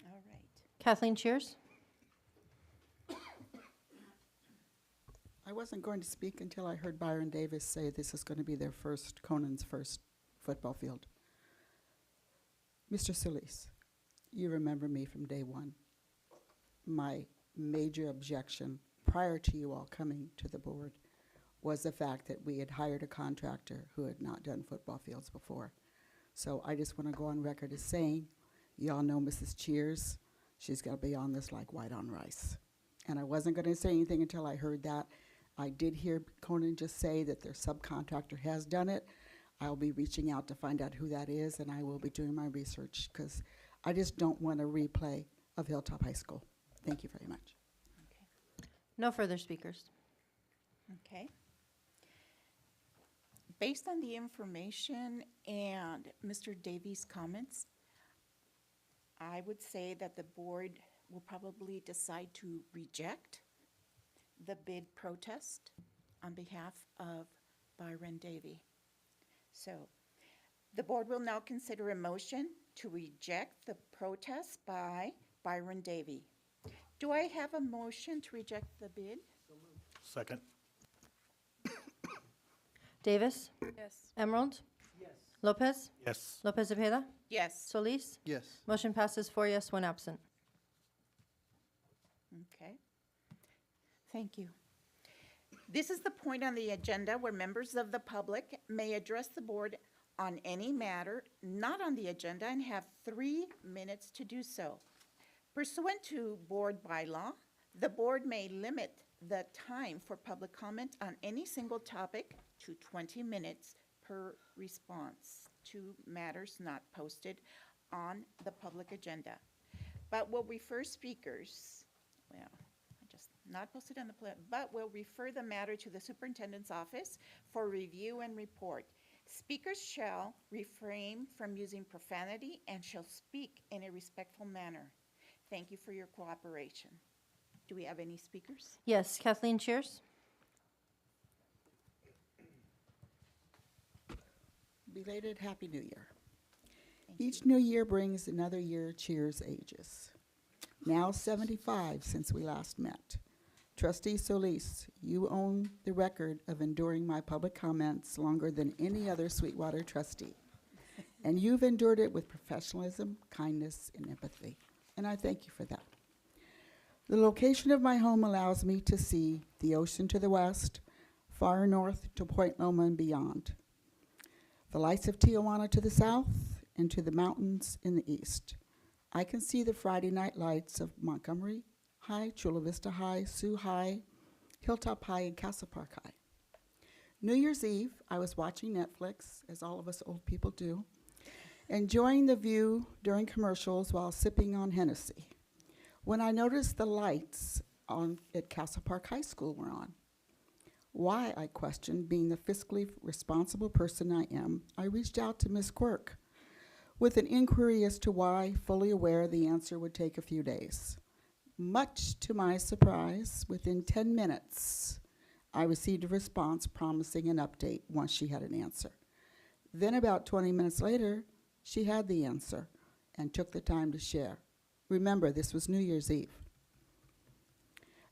Speaker 1: All right.
Speaker 2: Kathleen Cheers.
Speaker 3: I wasn't going to speak until I heard Byron Davis say this is going to be their first, Conan's first football field. Mr. Solis, you remember me from day one. My major objection prior to you all coming to the board was the fact that we had hired a contractor who had not done football fields before. So I just want to go on record as saying, you all know Mrs. Cheers, she's going to be on this like white on rice. And I wasn't going to say anything until I heard that. I did hear Conan just say that their subcontractor has done it. I'll be reaching out to find out who that is, and I will be doing my research because I just don't want a replay of Hilltop High School. Thank you very much.
Speaker 1: Okay.
Speaker 2: No further speakers.
Speaker 1: Okay. Based on the information and Mr. Davies' comments, I would say that the board will probably decide to reject the bid protest on behalf of Byron Davy. So the board will now consider a motion to reject the protest by Byron Davy. Do I have a motion to reject the bid?
Speaker 4: Second.
Speaker 2: Davis?
Speaker 6: Yes.
Speaker 2: Emerald? Yes. Lopez?
Speaker 4: Yes.
Speaker 2: Lopez Zepeda?
Speaker 1: Yes.
Speaker 2: Solis?
Speaker 4: Yes.
Speaker 2: Motion passes 4 yes, 1 absent.
Speaker 1: Okay. Thank you. This is the point on the agenda where members of the public may address the board on any matter not on the agenda and have 3 minutes to do so. Pursuant to board bylaw, the board may limit the time for public comment on any single topic to 20 minutes per response to matters not posted on the public agenda. But will refer speakers, well, not posted on the but will refer the matter to the superintendent's office for review and report. Speakers shall refrain from using profanity and shall speak in a respectful manner. Thank you for your cooperation. Do we have any speakers?
Speaker 2: Yes, Kathleen Cheers?
Speaker 3: Belated Happy New Year. Each new year brings another year cheers ages. Now 75 since we last met. Trustee Solis, you own the record of enduring my public comments longer than any other Sweetwater trustee. And you've endured it with professionalism, kindness, and empathy. And I thank you for that. The location of my home allows me to see the ocean to the west, far north to Point Loma and beyond. The lights of Tijuana to the south, and to the mountains in the east. I can see the Friday night lights of Montgomery High, Chula Vista High, Sioux High, Hilltop High, and Castle Park High. New Year's Eve, I was watching Netflix, as all of us old people do, enjoying the view during commercials while sipping on Hennessy, when I noticed the lights at Castle Park High School were on. Why, I questioned, being the fiscally responsible person I am, I reached out to Ms. Quirk with an inquiry as to why, fully aware the answer would take a few days. Much to my surprise, within 10 minutes, I received a response promising an update once she had an answer. Then about 20 minutes later, she had the answer and took the time to share. Remember, this was New Year's Eve.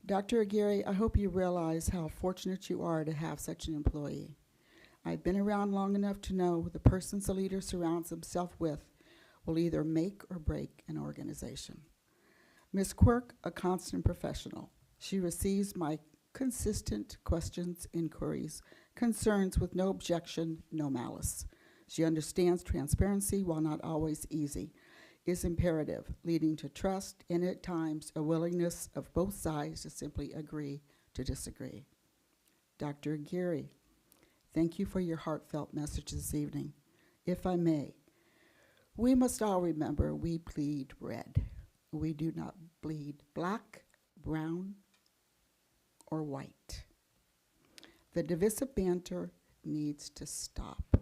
Speaker 3: Dr. Aguirre, I hope you realize how fortunate you are to have such an employee. I've been around long enough to know the persons a leader surrounds himself with will either make or break an organization. Ms. Quirk, a constant professional. She receives my consistent questions, inquiries, concerns with no objection, no malice. She understands transparency, while not always easy, is imperative, leading to trust and at times a willingness of both sides to simply agree to disagree. Dr. Aguirre, thank you for your heartfelt message this evening. If I may, we must all remember we bleed red. We do not bleed black, brown, or white. The divisive banter needs to stop.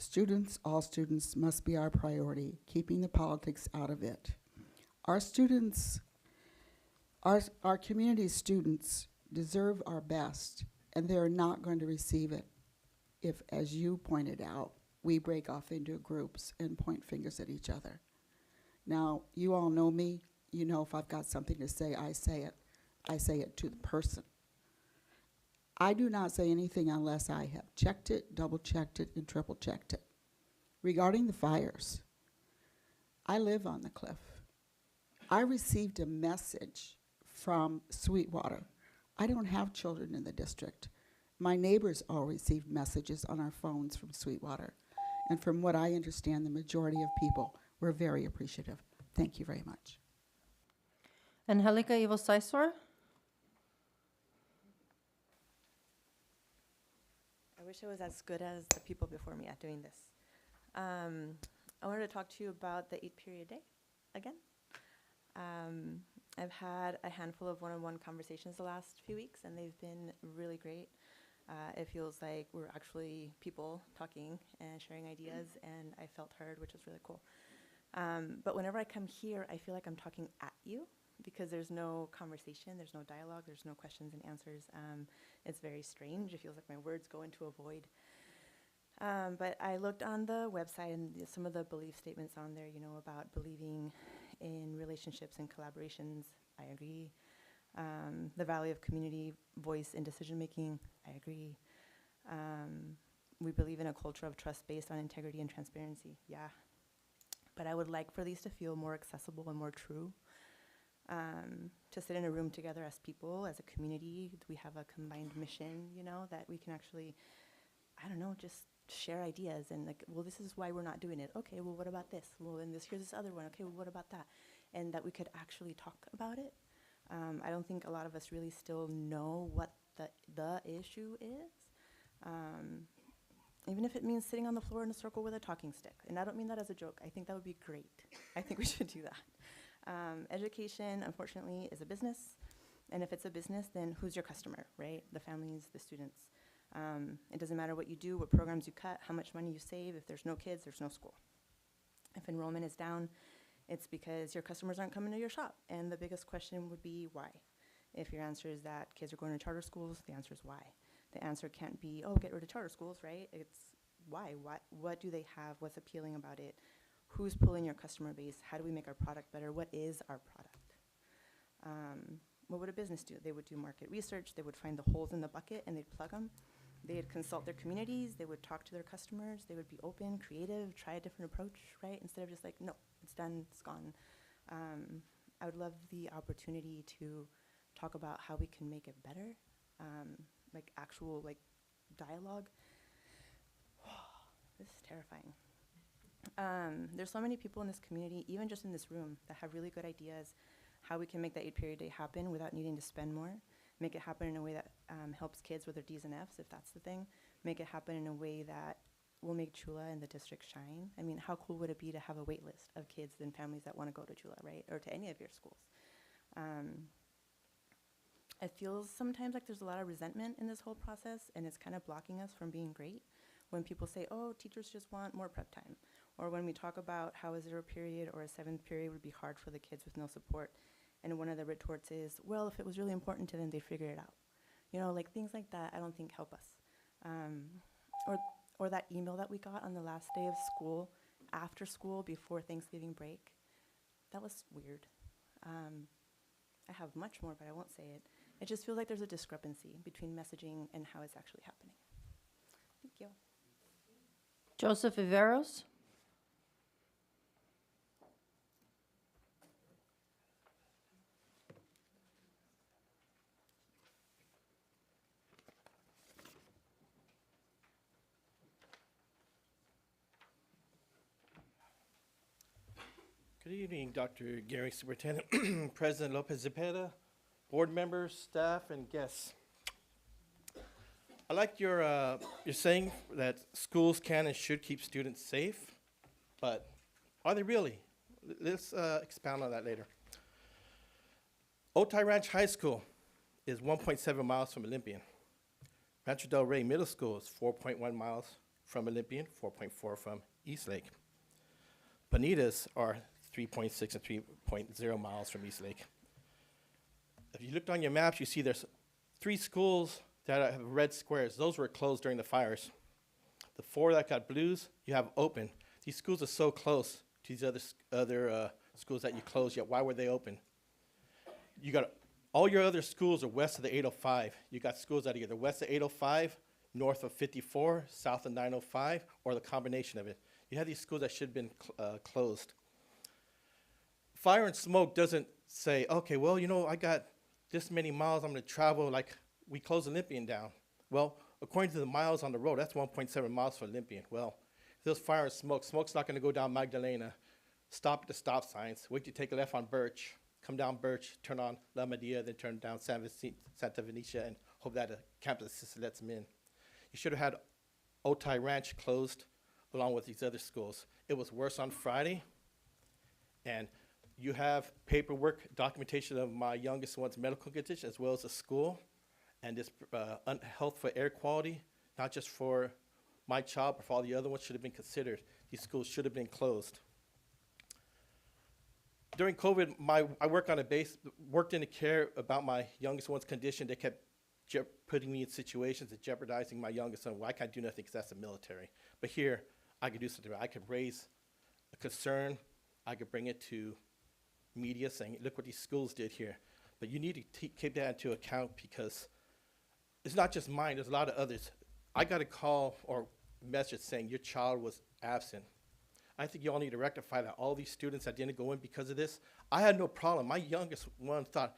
Speaker 3: Students, all students, must be our priority, keeping the politics out of it. Our students, our community students deserve our best, and they're not going to receive it if, as you pointed out, we break off into groups and point fingers at each other. Now, you all know me. You know if I've got something to say, I say it. I say it to the person. I do not say anything unless I have checked it, double-checked it, and triple-checked it. Regarding the fires, I live on the cliff. I received a message from Sweetwater. I don't have children in the district. My neighbors all received messages on our phones from Sweetwater. And from what I understand, the majority of people were very appreciative. Thank you very much.
Speaker 2: Angelica Ivo Saisor?
Speaker 11: I wish I was as good as the people before me at doing this. I wanted to talk to you about the 8-period day again. I've had a handful of one-on-one conversations the last few weeks, and they've been really great. It feels like we're actually people talking and sharing ideas, and I felt heard, which is really cool. But whenever I come here, I feel like I'm talking at you because there's no conversation, there's no dialogue, there's no questions and answers. It's very strange. It feels like my words go into a void. But I looked on the website and some of the belief statements on there, you know, about believing in relationships and collaborations. I agree. The value of community voice in decision making. I agree. We believe in a culture of trust based on integrity and transparency. Yeah. But I would like for these to feel more accessible and more true. To sit in a room together as people, as a community, we have a combined mission, you know, that we can actually, I don't know, just share ideas and like, well, this is why we're not doing it. Okay, well, what about this? Well, then here's this other one. Okay, well, what about that? And that we could actually talk about it. I don't think a lot of us really still know what the issue is. Even if it means sitting on the floor in a circle with a talking stick. And I don't mean that as a joke. I think that would be great. I think we should do that. Education, unfortunately, is a business. And if it's a business, then who's your customer, right? The families, the students. It doesn't matter what you do, what programs you cut, how much money you save. If there's no kids, there's no school. If enrollment is down, it's because your customers aren't coming to your shop. And the biggest question would be why? If your answer is that kids are going to charter schools, the answer is why. The answer can't be, oh, get rid of charter schools, right? It's why? What do they have? What's appealing about it? Who's pulling your customer base? How do we make our product better? What is our product? What would a business do? They would do market research. They would find the holes in the bucket and they'd plug them. They'd consult their communities. They would talk to their customers. They would be open, creative, try a different approach, right? Instead of just like, no, it's done, it's gone. I would love the opportunity to talk about how we can make it better, like actual like dialogue. This is terrifying. There's so many people in this community, even just in this room, that have really good ideas how we can make that 8-period day happen without needing to spend more. Make it happen in a way that helps kids with their D's and F's, if that's the thing. Make it happen in a way that will make Chula and the district shine. I mean, how cool would it be to have a wait list of kids and families that want to go to Chula, right? Or to any of your schools. It feels sometimes like there's a lot of resentment in this whole process, and it's kind of blocking us from being great. When people say, oh, teachers just want more prep time. Or when we talk about how a 0 period or a 7th period would be hard for the kids with no support. And one of the retorts is, well, if it was really important to them, they'd figure it out. You know, like things like that I don't think help us. Or that email that we got on the last day of school, after school, before Thanksgiving break. That was weird. I have much more, but I won't say it. It just feels like there's a discrepancy between messaging and how it's actually happening. Thank you.
Speaker 2: Joseph Viveros.
Speaker 12: Good evening, Dr. Gary, Superintendent, President Lopez Zepeda, board members, staff, and guests. I like your saying that schools can and should keep students safe, but are they really? Let's expound on that later. Otay Ranch High School is 1.7 miles from Olympian. Rancho Del Rey Middle School is 4.1 miles from Olympian, 4.4 from Eastlake. Bonitas are 3.6 and 3.0 miles from Eastlake. If you looked on your maps, you see there's 3 schools that have red squares. Those were closed during the fires. The 4 that got blues, you have open. These schools are so close to these other schools that you closed, yet why were they open? You got all your other schools are west of the 805. You got schools that are either west of 805, north of 54, south of 905, or the combination of it. You have these schools that should have been closed. Fire and smoke doesn't say, okay, well, you know, I got this many miles I'm going to travel, like we closed Olympian down. Well, according to the miles on the road, that's 1.7 miles for Olympian. Well, if there's fire and smoke, smoke's not going to go down Magdalena, stop at the stop signs, wait to take a left on Birch, come down Birch, turn on La Medina, then turn down Santa Venetia, and hope that a campus assistant lets them in. You should have had Otay Ranch closed along with these other schools. It was worse on Friday, and you have paperwork, documentation of my youngest one's medical condition, as well as the school, and this health for air quality, not just for my child, but for all the other ones should have been considered. These schools should have been closed. during COVID, I worked in the care about my youngest one's condition. They kept putting me in situations and jeopardizing my youngest son. Well, I can't do nothing because that's the military. But here, I could do something. I could raise a concern. I could bring it to media saying, look what these schools did here. But you need to keep that into account because it's not just mine. There's a lot of others. I got a call or message saying your child was absent. I think you all need to rectify that. All these students that didn't go in because of this, I had no problem. My youngest one thought,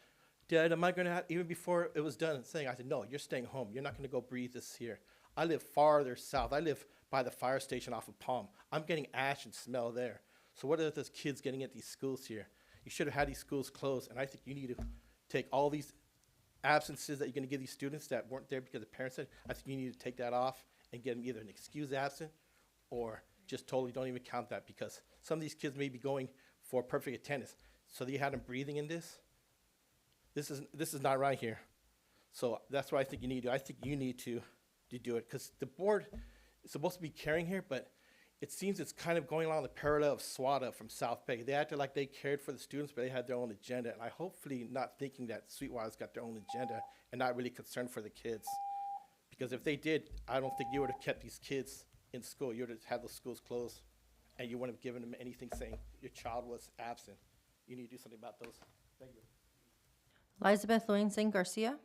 Speaker 12: Dad, am I going to have, even before it was done, saying, I said, no, you're staying home. You're not going to go breathe this here. I live farther south. I live by the fire station off of Palm. I'm getting ash and smell there. So what are those kids getting at these schools here? You should have had these schools closed, and I think you need to take all these absences that you're going to give these students that weren't there because the parents said, I think you need to take that off and get them either an excused absent or just totally don't even count that because some of these kids may be going for perfect attendance. So you had them breathing in this? This is not right here. So that's what I think you need to do. I think you need to do it because the board is supposed to be caring here, but it seems it's kind of going along the parallel of SWATA from South Bay. They acted like they cared for the students, but they had their own agenda. And I hopefully not thinking that Sweetwater's got their own agenda and not really concerned for the kids. Because if they did, I don't think you would have kept these kids in school. You would have had those schools closed, and you wouldn't have given them anything saying your child was absent. You need to do something about those. Thank you.
Speaker 2: Elizabeth Loainsing Garcia.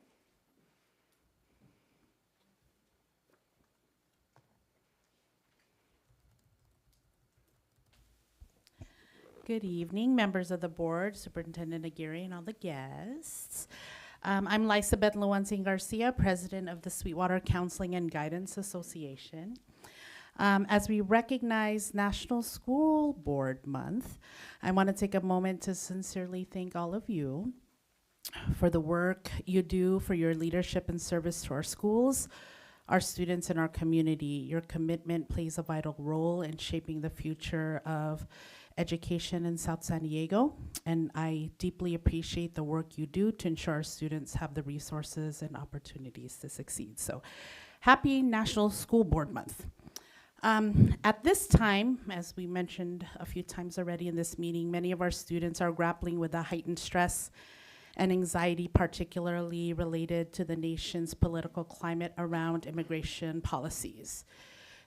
Speaker 13: Good evening, members of the board, Superintendent Aguirre, and all the guests. I'm Elizabeth Loainsing Garcia, president of the Sweetwater Counseling and Guidance Association. As we recognize National School Board Month, I want to take a moment to sincerely thank all of you for the work you do for your leadership and service to our schools, our students, and our community. Your commitment plays a vital role in shaping the future of education in South San Diego, and I deeply appreciate the work you do to ensure our students have the resources and opportunities to succeed. So, happy National School Board Month. At this time, as we mentioned a few times already in this meeting, many of our students are grappling with a heightened stress and anxiety, particularly related to the nation's political climate around immigration policies.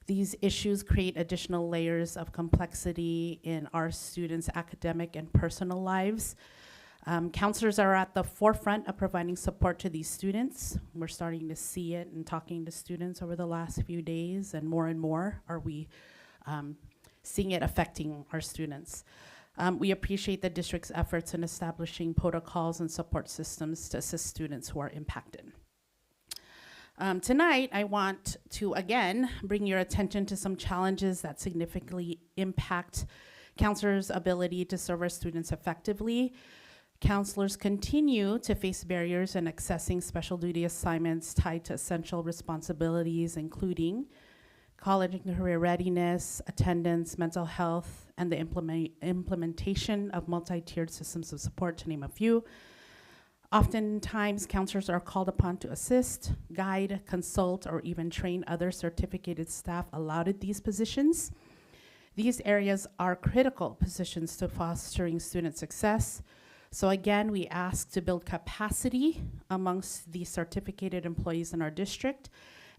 Speaker 13: These issues create additional layers of complexity in our students' academic and personal lives. Counselors are at the forefront of providing support to these students. We're starting to see it and talking to students over the last few days, and more are we seeing it affecting our students. We appreciate the district's efforts in establishing protocols and support systems to assist students who are impacted. Tonight, I want to, again, bring your attention to some challenges that significantly impact counselors' ability to serve our students effectively. Counselors continue to face barriers in accessing special duty assignments tied to essential responsibilities, including college and career readiness, attendance, mental health, and the implementation of multi-tiered systems of support, to name a few. Oftentimes, counselors are called upon to assist, guide, consult, or even train other certificated staff allotted these positions. These areas are critical positions to fostering student success. So again, we ask to build capacity amongst the certificated employees in our district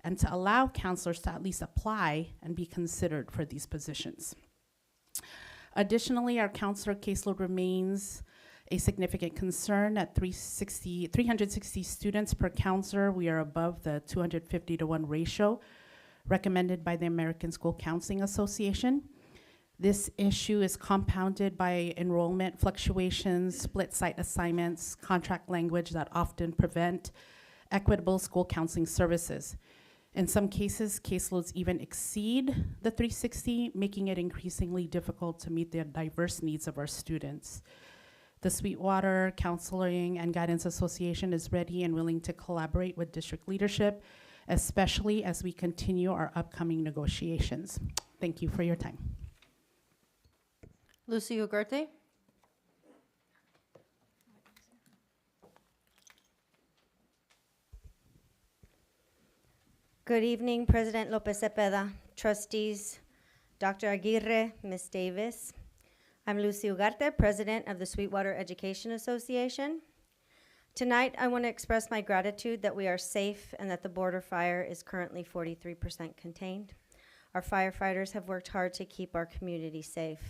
Speaker 13: and to allow counselors to at least apply and be considered for these positions. Additionally, our counselor caseload remains a significant concern at 360 students per counselor. We are above the 250-to-1 ratio recommended by the American School Counseling Association. This issue is compounded by enrollment fluctuations, split site assignments, contract language that often prevent equitable school counseling services. In some cases, caseloads even exceed the 360, making it increasingly difficult to meet the diverse needs of our students. The Sweetwater Counseling and Guidance Association is ready and willing to collaborate with district leadership, especially as we continue our upcoming negotiations. Thank you for your time.
Speaker 2: Lucy Ugarte.
Speaker 14: Good evening, President Lopez Cepeda, trustees, Dr. Aguirre, Ms. Davis. I'm Lucy Ugarte, President of the Sweetwater Education Association. Tonight, I want to express my gratitude that we are safe and that the border fire is currently 43% contained. Our firefighters have worked hard to keep our community safe.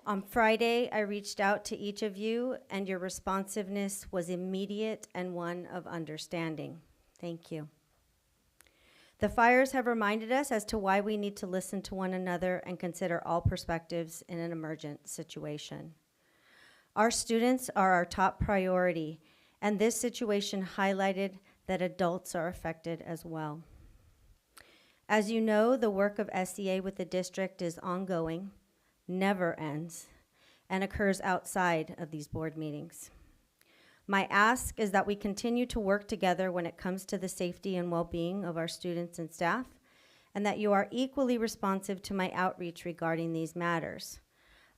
Speaker 14: On Friday, I reached out to each of you, and your responsiveness was immediate and one of understanding. Thank you. The fires have reminded us as to why we need to listen to one another and consider all perspectives in an emergent situation. Our students are our top priority, and this situation highlighted that adults are affected as well. As you know, the work of SEA with the district is ongoing, never ends, and occurs outside of these board meetings. My ask is that we continue to work together when it comes to the safety and well-being of our students and staff, and that you are equally responsive to my outreach regarding these matters.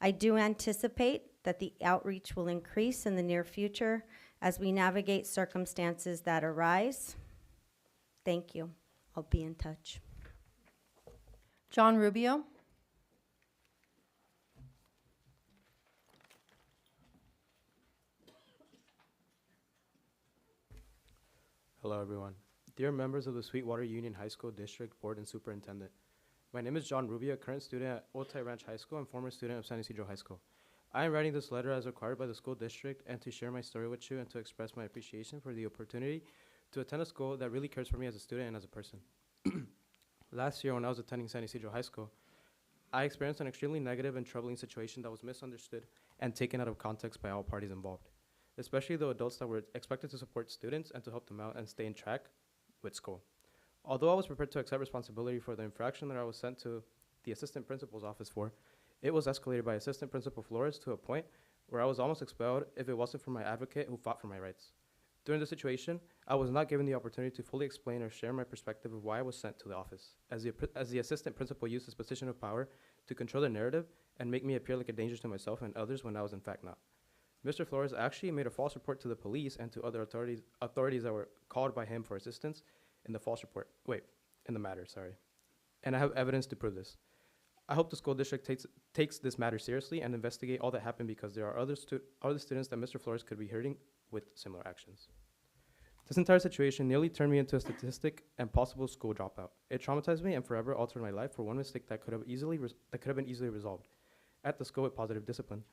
Speaker 14: I do anticipate that the outreach will increase in the near future as we navigate circumstances that arise. Thank you. I'll be in touch.
Speaker 2: John Rubio.
Speaker 15: Hello, everyone. Dear members of the Sweetwater Union High School District Board and Superintendent, my name is John Rubio, current student at Otay Ranch High School and former student of San Isidro High School. I am writing this letter as required by the school district and to share my story with you and to express my appreciation for the opportunity to attend a school that really cares for me as a student and as a person. Last year, when I was attending San Isidro High School, I experienced an extremely negative and troubling situation that was misunderstood and taken out of context by all parties involved, especially the adults that were expected to support students and to help them out and stay in track with school. Although I was prepared to accept responsibility for the infraction that I was sent to the assistant principal's office for, it was escalated by Assistant Principal Flores to a point where I was almost expelled if it wasn't for my advocate who fought for my rights. During the situation, I was not given the opportunity to fully explain or share my perspective of why I was sent to the office, as the assistant principal used his position of power to control the narrative and make me appear like a danger to myself and others when I was in fact not. Mr. Flores actually made a false report to the police and to other authorities that were called by him for assistance in the matter. And I have evidence to prove this. I hope the school district takes this matter seriously and investigate all that happened because there are other students that Mr. Flores could be hurting with similar actions. This entire situation nearly turned me into a statistic and possible school dropout. It traumatized me and forever altered my life for one mistake that could have been easily resolved at the school with positive discipline.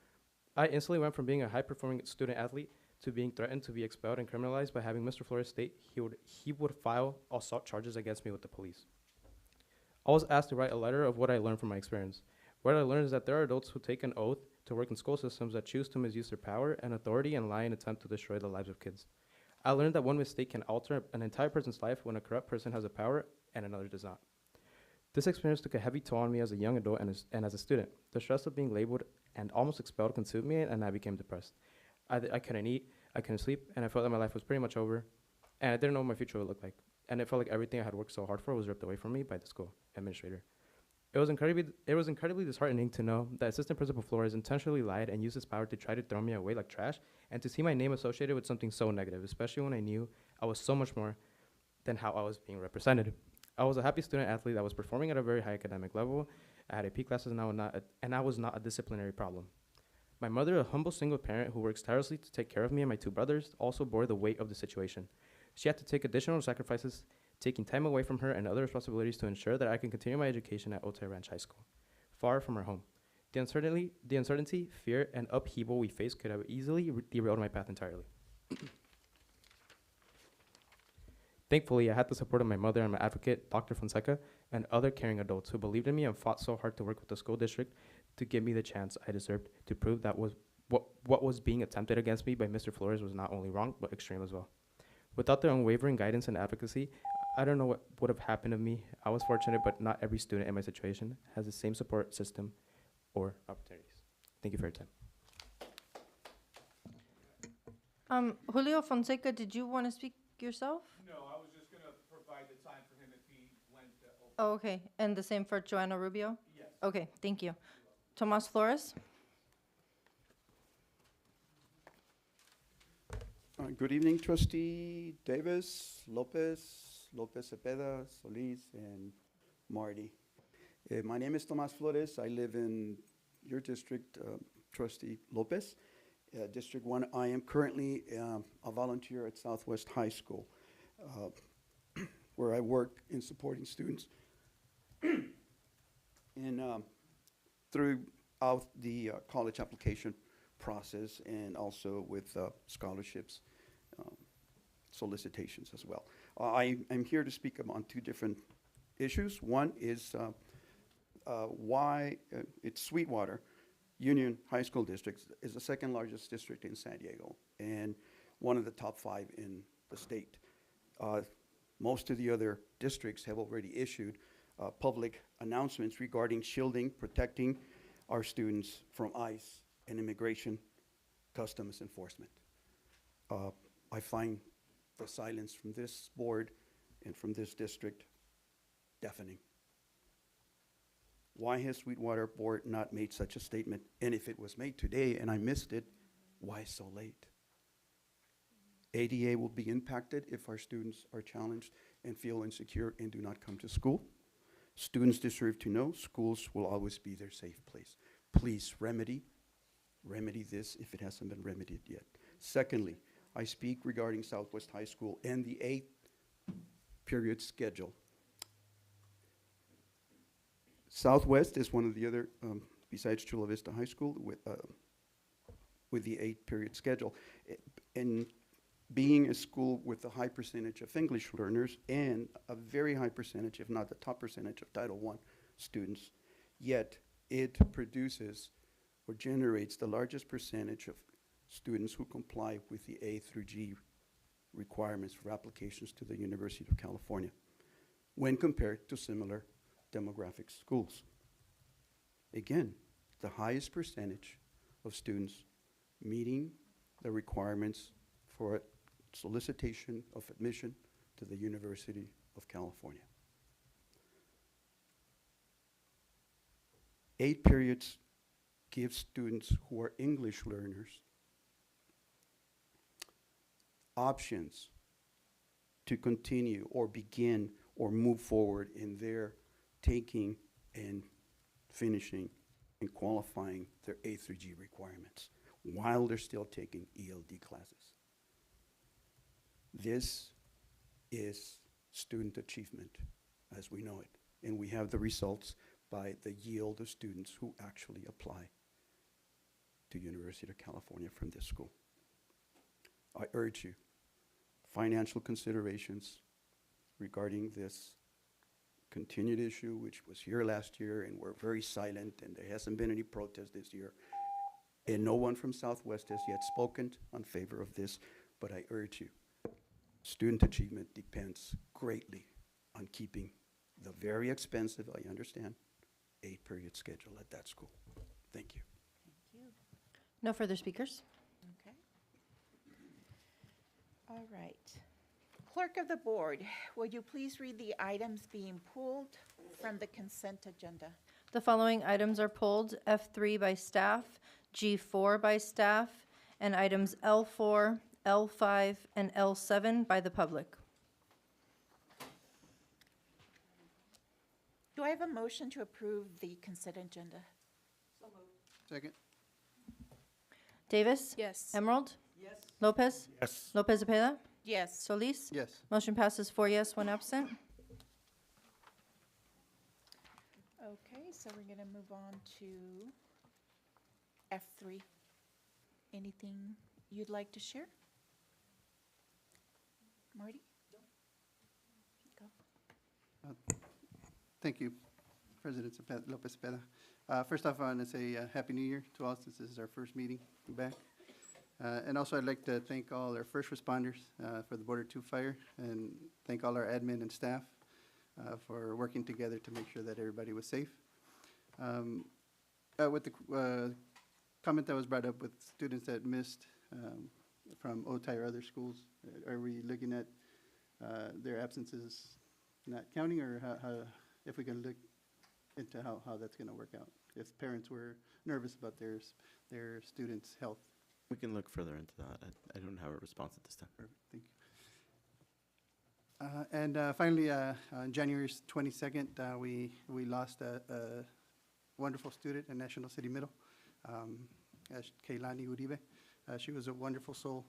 Speaker 15: I instantly went from being a high-performing student athlete to being threatened to be expelled and criminalized by having Mr. Flores state he would file assault charges against me with the police. I was asked to write a letter of what I learned from my experience. What I learned is that there are adults who take an oath to work in school systems that choose to misuse their power and authority and lie in an attempt to destroy the lives of kids. I learned that one mistake can alter an entire person's life when a corrupt person has the power and another does not. This experience took a heavy toll on me as a young adult and as a student. The stress of being labeled and almost expelled consumed me, and I became depressed. I couldn't eat, I couldn't sleep, and I felt that my life was pretty much over, and I didn't know what my future would look like. And it felt like everything I had worked so hard for was ripped away from me by the school administrator. It was incredibly disheartening to know that Assistant Principal Flores intentionally lied and used his power to try to throw me away like trash, and to see my name associated with something so negative, especially when I knew I was so much more than how I was being represented. I was a happy student athlete that was performing at a very high academic level. I had AP classes, and I was not a disciplinary problem. My mother, a humble single parent who works tirelessly to take care of me and my two brothers, also bore the weight of the situation. She had to take additional sacrifices, taking time away from her and other responsibilities to ensure that I can continue my education at Otay Ranch High School, far from our home. The uncertainty, fear, and upheaval we faced could have easily derailed my path entirely. Thankfully, I had the support of my mother and my advocate, Dr. Fonseca, and other caring adults who believed in me and fought so hard to work with the school district to give me the chance I deserved to prove that what was being attempted against me by Mr. Flores was not only wrong, but extreme as well. Without their unwavering guidance and advocacy, I don't know what would have happened to me. I was fortunate, but not every student in my situation has the same support system or opportunities. Thank you for your time.
Speaker 2: Julio Fonseca, did you want to speak yourself?
Speaker 10: No, I was just going to provide the time for him if he went over.
Speaker 2: Oh, okay. And the same for Joanna Rubio?
Speaker 10: Yes.
Speaker 2: Okay, thank you. Tomas Flores?
Speaker 16: Good evening, Trustee Davis, Lopez Cepeda, Solis, and Marty. My name is Tomas Flores. I live in your district, Trustee Lopez. District 1, I am currently a volunteer at Southwest High School, where I work in supporting students in, throughout the college application process, and also with scholarships, solicitations as well. I'm here to speak on two different issues. One is why it's Sweetwater Union High School District is the second largest district in San Diego and one of the top 5 in the state. Most of the other districts have already issued public announcements regarding shielding, protecting our students from ICE and immigration customs enforcement. I find the silence from this board and from this district deafening. Why has Sweetwater Board not made such a statement? And if it was made today and I missed it, why so late? ADA will be impacted if our students are challenged and feel insecure and do not come to school. Students deserve to know schools will always be their safe place. Please remedy this if it hasn't been remedied yet. Secondly, I speak regarding Southwest High School and the 8th period schedule. Southwest is one of the other, besides Chula Vista High School, with the 8 period schedule. And being a school with a high percentage of English learners and a very high percentage, if not the top percentage, of Title I students, yet it produces or generates the largest percentage of students who comply with the A through G requirements for applications to the University of California when compared to similar demographic schools. Again, the highest percentage of students meeting the requirements for solicitation of admission to the University of California. 8 periods give students who are English learners options to continue or begin or move forward in their taking and finishing and qualifying their A through G requirements while they're still taking ELD classes. This is student achievement as we know it, and we have the results by the yield of students who actually apply to University of California from this school. I urge you, financial considerations regarding this continued issue, which was here last year, and we're very silent, and there hasn't been any protest this year, and no one from Southwest has yet spoken on favor of this, but I urge you, student achievement depends greatly on keeping the very expensive, I understand, 8 period schedule at that school. Thank you.
Speaker 1: Thank you.
Speaker 2: No further speakers.
Speaker 1: Okay. All right. Clerk of the Board, will you please read the items being pulled from the consent agenda?
Speaker 2: The following items are pulled: F3 by staff, G4 by staff, and items L4, L5, and L7 by the public.
Speaker 1: Do I have a motion to approve the consent agenda?
Speaker 16: Second.
Speaker 2: Davis?
Speaker 6: Yes.
Speaker 2: Emerald? Yes. Lopez?
Speaker 4: Yes.
Speaker 2: Lopez Cepeda?
Speaker 1: Yes.
Speaker 2: Solis?
Speaker 16: Yes.
Speaker 2: Motion passes 4 yes, 1 absent.
Speaker 1: Okay, so we're going to move on to F3. Anything you'd like to share? Marty? Go.
Speaker 17: Thank you, President Lopez Cepeda. First off, I want to say Happy New Year to all, since this is our first meeting back. And also, I'd like to thank all our first responders for the Border 2 fire, and thank all our admin and staff for working together to make sure that everybody was safe. With the comment that was brought up with students that missed from OTI or other schools, are we looking at their absences not counting, or how if we can look into how that's going to work out, if parents were nervous about their students' health?
Speaker 5: We can look further into that. I don't have a response at this time.
Speaker 17: Perfect, thank you. And finally, on January 22nd, we lost wonderful student at National City Middle, Keilani Uribe. She was a wonderful soul,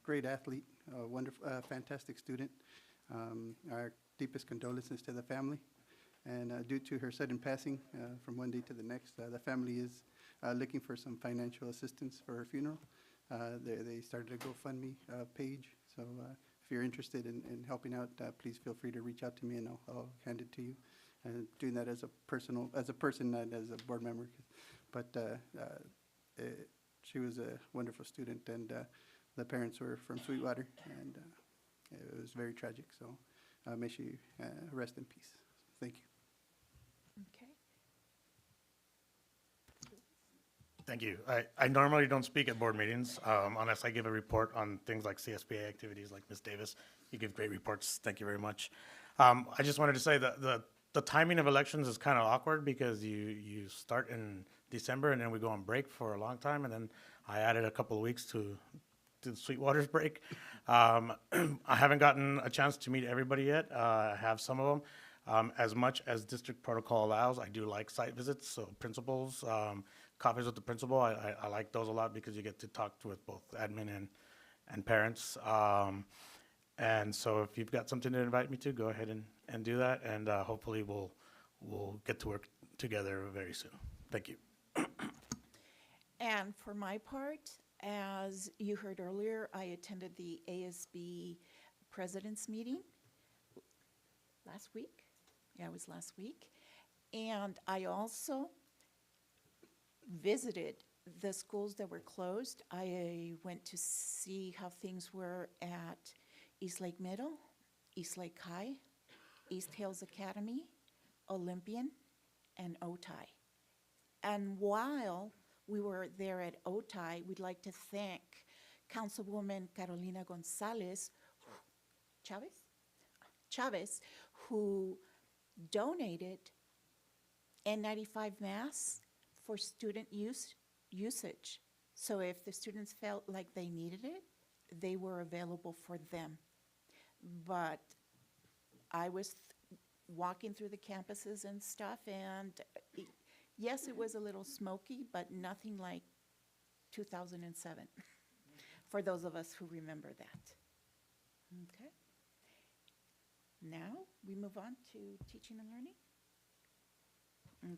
Speaker 17: great athlete, wonderful, fantastic student. Our deepest condolences to the family. And due to her sudden passing from one day to the next, the family is looking for some financial assistance for her funeral. They started a GoFundMe page, so if you're interested in helping out, please feel free to reach out to me and I'll hand it to you. And doing that as a person, not as a board member. But she was a wonderful student, and the parents were from Sweetwater, and it was very tragic. So may she rest in peace. Thank you.
Speaker 1: Okay.
Speaker 4: Thank you. I normally don't speak at board meetings unless I give a report on things like CSBA activities like Ms. Davis. You give great reports. Thank you very much. I just wanted to say that the timing of elections is kind of awkward because you start in December and then we go on break for a long time, and then I added a couple of weeks to Sweetwater's break. I haven't gotten a chance to meet everybody yet. I have some of them. As much as district protocol allows, I do like site visits, so principals, coffees with the principal, I like those a lot because you get to talk with both admin and parents. And so if you've got something to invite me to, go ahead and do that, and hopefully we'll get to work together very soon. Thank you.
Speaker 1: And for my part, as you heard earlier, I attended the ASB President's meeting last week. Yeah, it was last week. And I also visited the schools that were closed. I went to see how things were at East Lake Middle, East Lake High, East Hills Academy, Olympian, and Otay. And while we were there at Otay, we'd like to thank Councilwoman Carolina Gonzalez Chavez, who donated N95 masks for student usage. So if the students felt like they needed it, they were available for them. But I was walking through the campuses and stuff, and yes, it was a little smoky, but nothing like 2007, for those of us who remember that. Okay. Now we move on to teaching and learning.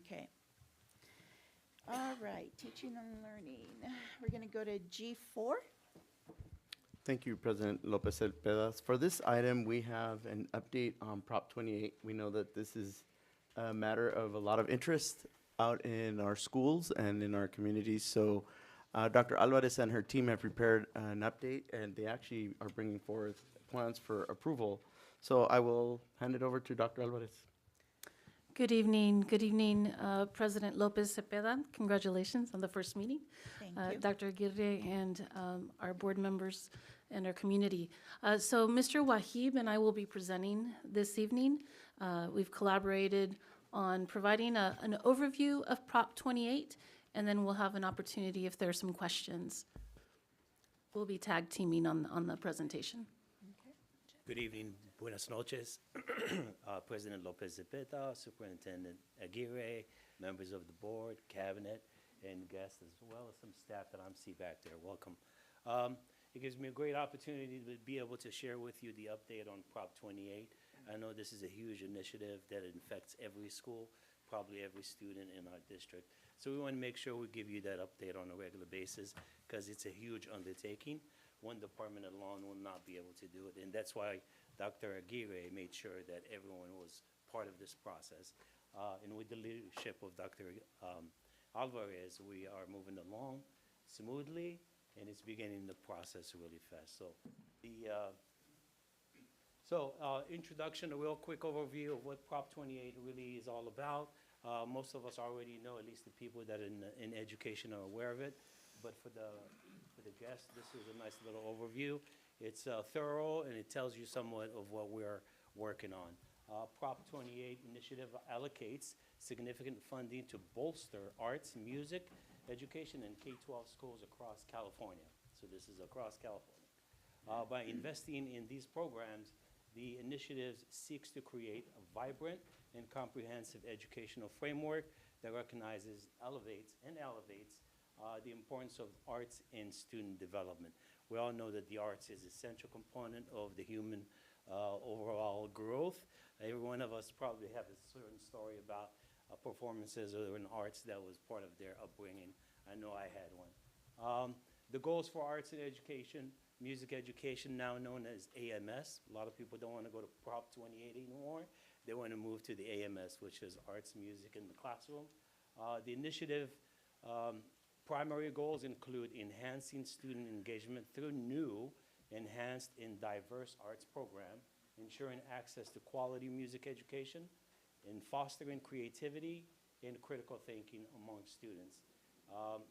Speaker 1: Okay. All right, teaching and learning. We're going to go to G4.
Speaker 5: Thank you, President Lopez Cepeda. For this item, we have an update on Prop 28. We know that this is a matter of a lot of interest out in our schools and in our communities. So Dr. Alvarez and her team have prepared an update, and they actually are bringing forth plans for approval. So I will hand it over to Dr. Alvarez.
Speaker 18: Good evening, President Lopez Cepeda. Congratulations on the first meeting.
Speaker 1: Thank you.
Speaker 18: Dr. Aguirre and our board members and our community. So Mr. Wahib and I will be presenting this evening. We've collaborated on providing an overview of Prop 28, and then we'll have an opportunity if there are some questions. We'll be tag teaming on the presentation.
Speaker 19: Good evening, buenas noches. President Lopez Cepeda, Superintendent Aguirre, members of the board, cabinet, and guests, as well as some staff that I'm seeing back there. Welcome. It gives me a great opportunity to be able to share with you the update on Prop 28. I know this is a huge initiative that affects every school, probably every student in our district. So we want to make sure we give you that update on a regular basis because it's a huge undertaking. One department alone will not be able to do it, and that's why Dr. Aguirre made sure that everyone was part of this process. And with the leadership of Dr. Alvarez, we are moving along smoothly, and it's beginning the process really fast. So introduction, a real quick overview of what Prop 28 really is all about. Most of us already know, at least the people that are in education are aware of it, but for the guests, this is a nice little overview. It's thorough, and it tells you somewhat of what we're working on. Prop 28 initiative allocates significant funding to bolster arts, music, education, and K-12 schools across California. So this is across California. By investing in these programs, the initiative seeks to create a vibrant and comprehensive educational framework that recognizes, elevates the importance of arts in student development. We all know that the arts is an essential component of the human overall growth. Every one of us probably have a certain story about performances or in arts that was part of their upbringing. I know I had one. The goals for arts and education, music education, now known as AMS. A lot of people don't want to go to Prop 28 anymore. They want to move to the AMS, which is arts, music in the classroom. The initiative primary goals include enhancing student engagement through new, enhanced, and diverse arts program, ensuring access to quality music education, and fostering creativity and critical thinking among students.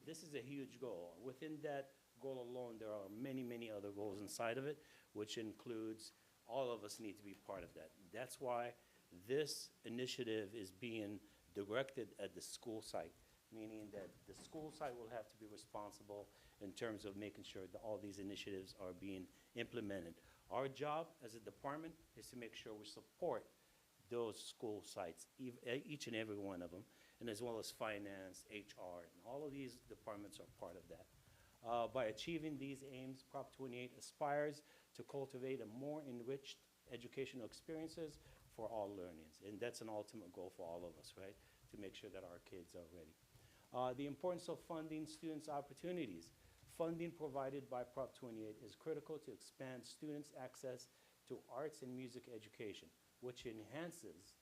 Speaker 19: This is a huge goal. Within that goal alone, there are many, many other goals inside of it, which includes all of us need to be part of that. That's why this initiative is being directed at the school site, meaning that the school site will have to be responsible in terms of making sure that all these initiatives are being implemented. Our job as a department is to make sure we support those school sites, each and every one of them, and as well as finance, HR, and all of these departments are part of that. By achieving these aims, Prop 28 aspires to cultivate a more enriched educational experiences for all learners, and that's an ultimate goal for all of us, right, to make sure that our kids are ready. The importance of funding students' opportunities. Funding provided by Prop 28 is critical to expand students' access to arts and music education, which enhances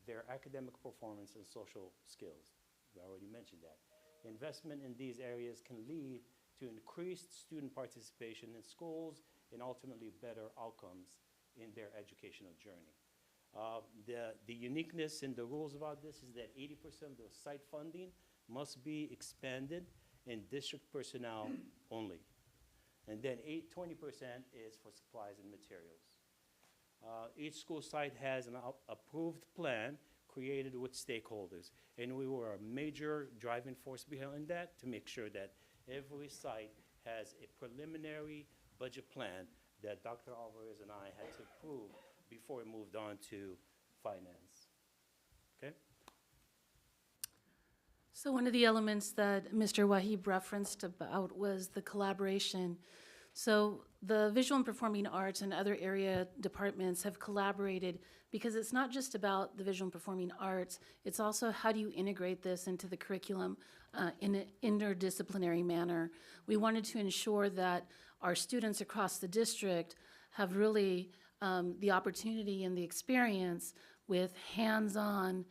Speaker 19: their academic performance and social skills. We already mentioned that. Investment in these areas can lead to increased student participation in schools and ultimately better outcomes in their educational journey. The uniqueness in the rules about this is that 80% of the site funding must be expanded in district personnel only. And then 20% is for supplies and materials. Each school site has an approved plan created with stakeholders. And we were a major driving force behind that to make sure that every site has a preliminary budget plan that Dr. Alvarez and I had to approve before we moved on to finance. Okay?
Speaker 18: So one of the elements that Mr. Wahib referenced about was the collaboration. So the visual and performing arts and other area departments have collaborated because it's not just about the visual and performing arts, it's also how do you integrate this into the curriculum in an interdisciplinary manner. We wanted to ensure that our students across the district have really the opportunity and the experience with hands-on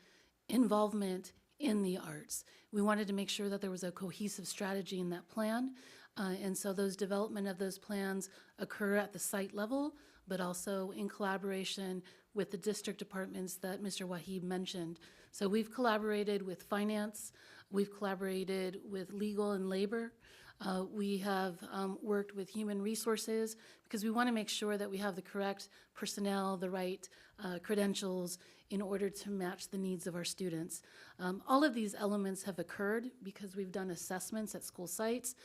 Speaker 18: involvement in the arts. We wanted to make sure that there was a cohesive strategy in that plan. And so those development of those plans occur at the site level, but also in collaboration with the district departments that Mr. Wahib mentioned. So we've collaborated with finance, we've collaborated with legal and labor. We have worked with human resources because we want to make sure that we have the correct personnel, the right credentials in order to match the needs of our students. All of these elements have occurred because we've done assessments at school sites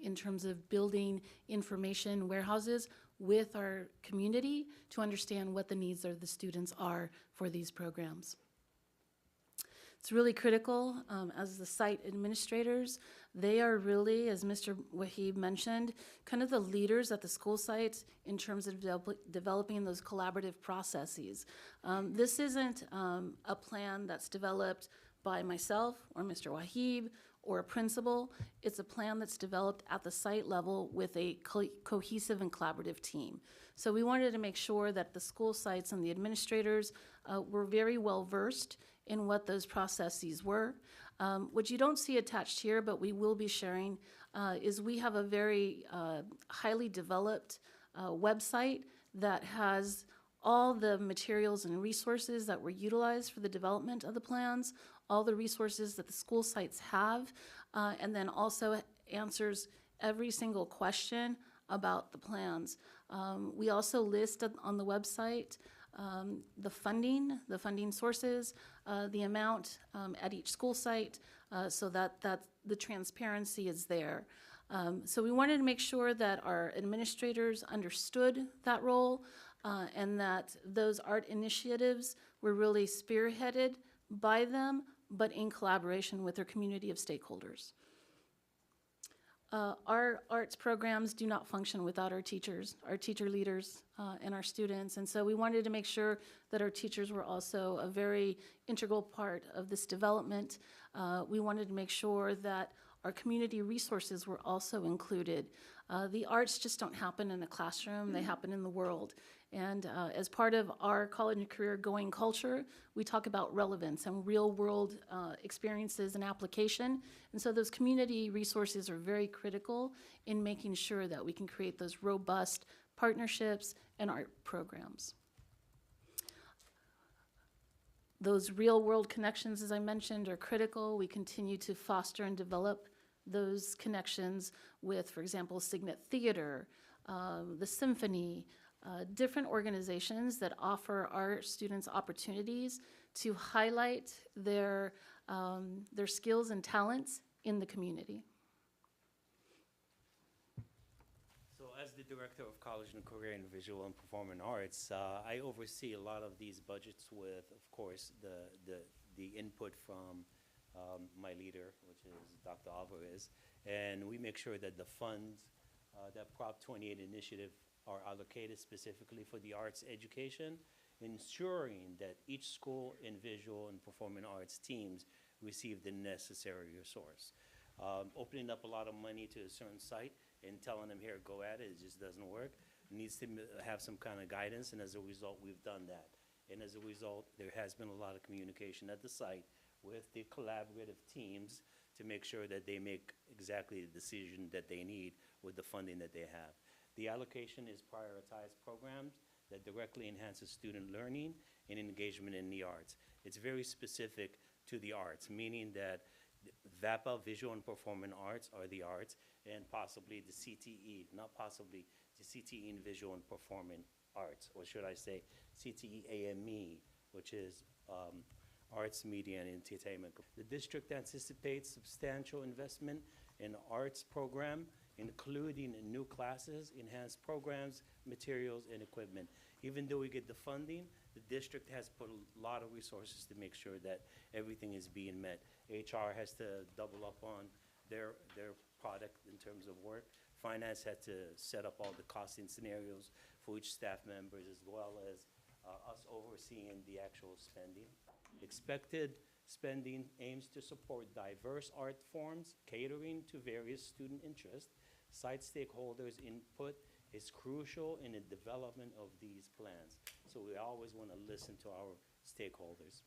Speaker 18: in terms of building information warehouses with our community to understand what the needs of the students are for these programs. It's really critical as the site administrators. They are really, as Mr. Wahib mentioned, kind of the leaders at the school sites in terms of developing those collaborative processes. This isn't a plan that's developed by myself or Mr. Wahib or a principal. It's a plan that's developed at the site level with a cohesive and collaborative team. So we wanted to make sure that the school sites and the administrators were very well versed in what those processes were. What you don't see attached here, but we will be sharing, is we have a very highly developed website that has all the materials and resources that were utilized for the development of the plans, all the resources that the school sites have, and then also answers every single question about the plans. We also list on the website the funding sources, the amount at each school site, so that the transparency is there. So we wanted to make sure that our administrators understood that role and that those art initiatives were really spearheaded by them, but in collaboration with their community of stakeholders. Our arts programs do not function without our teachers, our teacher leaders, and our students. And so we wanted to make sure that our teachers were also a very integral part of this development. We wanted to make sure that our community resources were also included. The arts just don't happen in a classroom, they happen in the world. And as part of our college and career going culture, we talk about relevance and real world experiences and application. And so those community resources are very critical in making sure that we can create those robust partnerships and art programs. Those real world connections, as I mentioned, are critical. We continue to foster and develop those connections with, for example, Signet Theater, the Symphony, different organizations that offer our students opportunities to highlight their skills and talents in the community.
Speaker 19: So as the Director of College and Career in Visual and Performing Arts, I oversee a lot of these budgets with, of course, the input from my leader, which is Dr. Alvarez, and we make sure that the funds, that Prop 28 initiative are allocated specifically for the arts education, ensuring that each school in visual and performing arts teams receive the necessary resource. Opening up a lot of money to a certain site and telling them, here, go at it, it just doesn't work. It needs to have some kind of guidance, and as a result, we've done that. And as a result, there has been a lot of communication at the site with the collaborative teams to make sure that they make exactly the decision that they need with the funding that they have. The allocation is prioritized programs that directly enhances student learning and engagement in the arts. It's very specific to the arts, meaning that VAPA, Visual and Performing Arts, are the arts, and possibly the CTE, not possibly, the CTE in Visual and Performing Arts, or should I say CTE AME, which is Arts, Media, and Entertainment. The district anticipates substantial investment in arts program, including new classes, enhanced programs, materials, and equipment. Even though we get the funding, the district has put a lot of resources to make sure that everything is being met. HR has to double up on their product in terms of work. Finance had to set up all the costing scenarios for each staff members, as well as us overseeing the actual spending. Expected spending aims to support diverse art forms, catering to various student interests. Site stakeholders' input is crucial in the development of these plans. So we always want to listen to our stakeholders.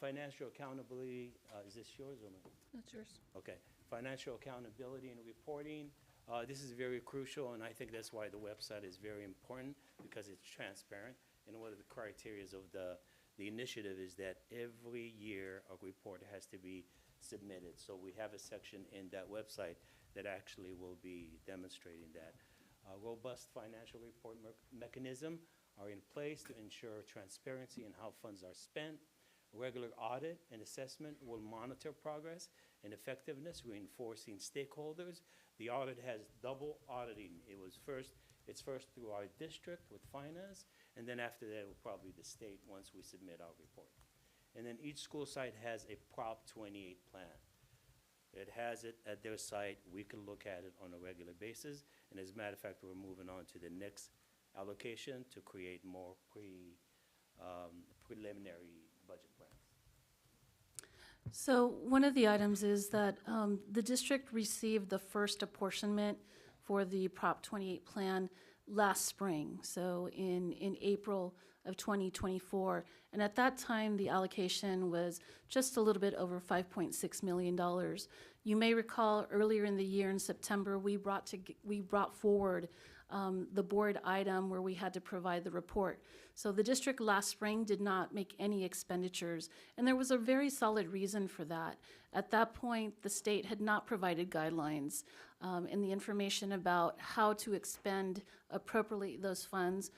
Speaker 19: Financial accountability, is this yours or mine?
Speaker 18: That's yours.
Speaker 19: Okay. Financial accountability and reporting. This is very crucial, and I think that's why the website is very important, because it's transparent. And one of the criteria of the initiative is that every year a report has to be submitted. So we have a section in that website that actually will be demonstrating that. Robust financial report mechanism are in place to ensure transparency in how funds are spent. Regular audit and assessment will monitor progress and effectiveness, reinforcing stakeholders. The audit has double auditing. It's first through our district with finance, and then after that, it will probably be the state once we submit our report. And then each school site has a Prop 28 plan. It has it at their site. We can look at it on a regular basis. And as a matter of fact, we're moving on to the next allocation to create more preliminary budget plans.
Speaker 18: So one of the items is that the district received the first apportionment for the Prop 28 plan last spring, so in April of 2024. And at that time, the allocation was just a little bit over $5.6 million. You may recall earlier in the year in September, we brought forward the board item where we had to provide the report. So the district last spring did not make any expenditures, and there was a very solid reason for that. At that point, the state had not provided guidelines, and the information about how to expend appropriately those funds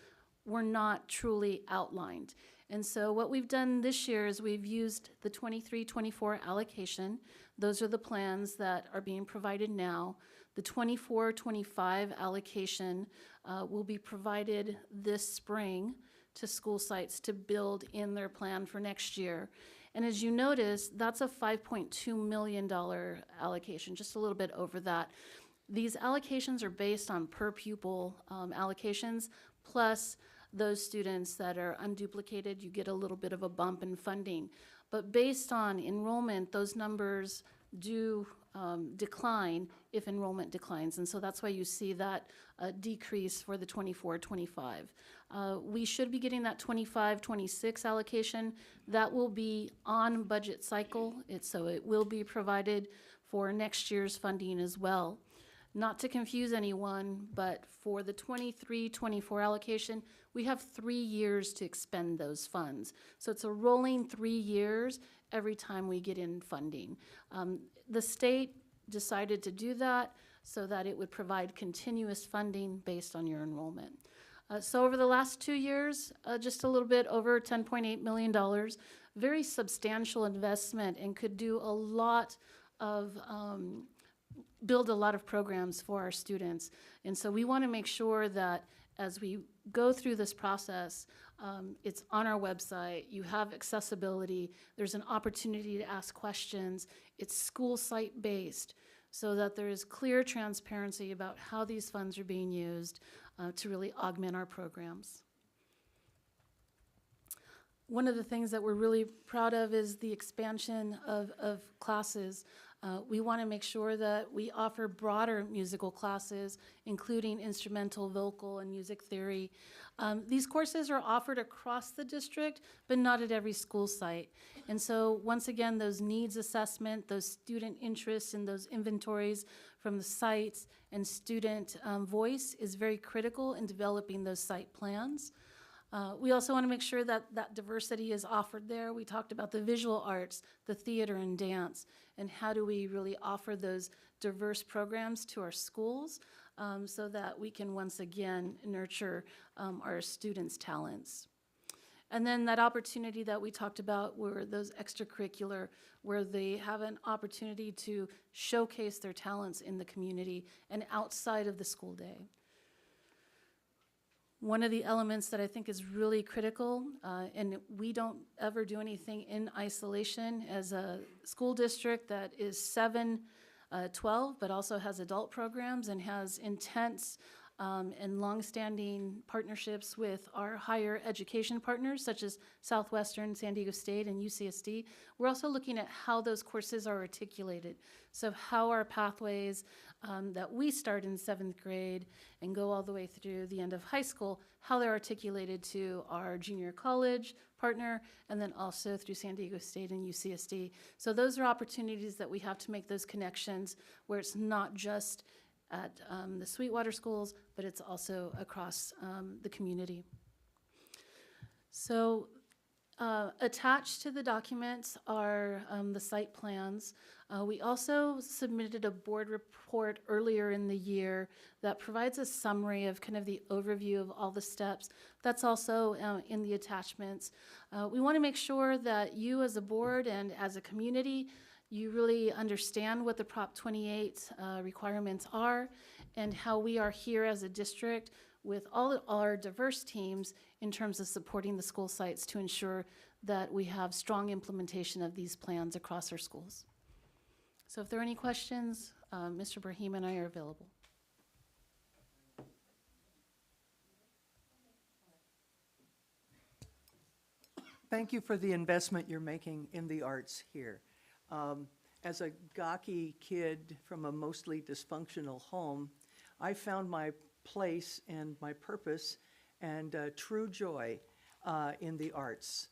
Speaker 18: were not truly outlined. And so what we've done this year is we've used the 23-24 allocation. Those are the plans that are being provided now. The 24-25 allocation will be provided this spring to school sites to build in their plan for next year. And as you notice, that's a $5.2 million allocation, just a little bit over that. These allocations are based on per pupil allocations, plus those students that are unduplicated, you get a little bit of a bump in funding. But based on enrollment, those numbers do decline if enrollment declines. And so that's why you see that decrease for the 24-25. We should be getting that 25-26 allocation. That will be on budget cycle. So it will be provided for next year's funding as well. Not to confuse anyone, but for the 23-24 allocation, we have 3 years to expend those funds. So it's a rolling 3 years every time we get in funding. The state decided to do that so that it would provide continuous funding based on your enrollment. So over the last 2 years, just a little bit over $10.8 million, very substantial investment, and could do a lot of build a lot of programs for our students. And so we want to make sure that as we go through this process, it's on our website, you have accessibility, there's an opportunity to ask questions, it's school site based, so that there is clear transparency about how these funds are being used to really augment our programs. One of the things that we're really proud of is the expansion of classes. We want to make sure that we offer broader musical classes, including instrumental, vocal, and music theory. These courses are offered across the district, but not at every school site. And so, once again, those needs assessment, those student interests, and those inventories from the sites and student voice is very critical in developing those site plans. We also want to make sure that that diversity is offered there. We talked about the visual arts, the theater and dance, and how do we really offer those diverse programs to our schools so that we can once again nurture our students' talents. And then that opportunity that we talked about were those extracurricular, where they have an opportunity to showcase their talents in the community and outside of the school day. One of the elements that I think is really critical, and we don't ever do anything in isolation as a school district that is 7-12, but also has adult programs and has intense and longstanding partnerships with our higher education partners, such as Southwestern, San Diego State, and UCSD. We're also looking at how those courses are articulated. So how our pathways that we start in 7th grade and go all the way through the end of high school, how they're articulated to our junior college partner, and then also through San Diego State and UCSD. So those are opportunities that we have to make those connections where it's not just at the Sweetwater schools, but it's also across the community. So attached to the documents are the site plans. We also submitted a board report earlier in the year that provides a summary of kind of the overview of all the steps. That's also in the attachments. We want to make sure that you as a board and as a community, you really understand what the Prop 28 requirements are and how we are here as a district with all our diverse teams in terms of supporting the school sites to ensure that we have strong implementation of these plans across our schools. So if there are any questions, Mr. Brahim and I are available.
Speaker 20: Thank you for the investment you're making in the arts here. As a gawky kid from a mostly dysfunctional home, I found my place and my purpose and true joy in the arts,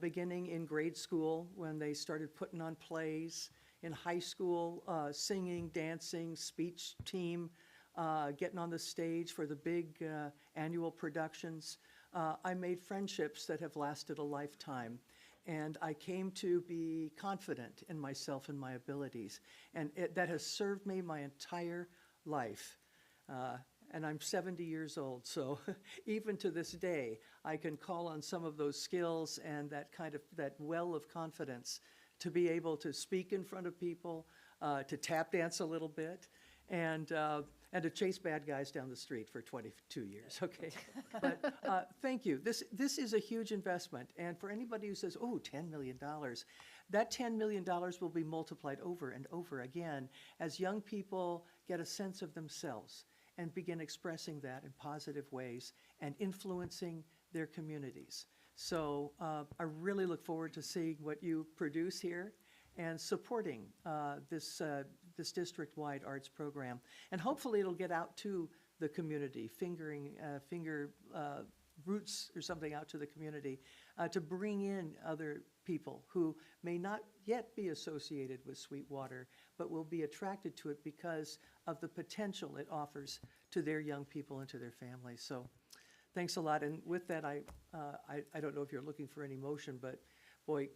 Speaker 20: beginning in grade school when they started putting on plays, in high school, singing, dancing, speech team, getting on the stage for the big annual productions. I made friendships that have lasted a lifetime. And I came to be confident in myself and my abilities. And that has served me my entire life. And I'm 70 years old, so even to this day, I can call on some of those skills and that well of confidence to be able to speak in front of people, to tap dance a little bit, and and to chase bad guys down the street for 22 years, okay? But thank you. This is a huge investment, and for anybody who says, oh, $10 million, that $10 million will be multiplied over and over again as young people get a sense of themselves and begin expressing that in positive ways and influencing their communities. So I really look forward to seeing what you produce here and supporting this district-wide arts program. And hopefully it'll get out to the community, finger roots or something out to the community to bring in other people who may not yet be associated with Sweetwater, but will be attracted to it because of the potential it offers to their young people and to their families. So thanks a lot. And with that, I don't know if you're looking for any motion, but boy,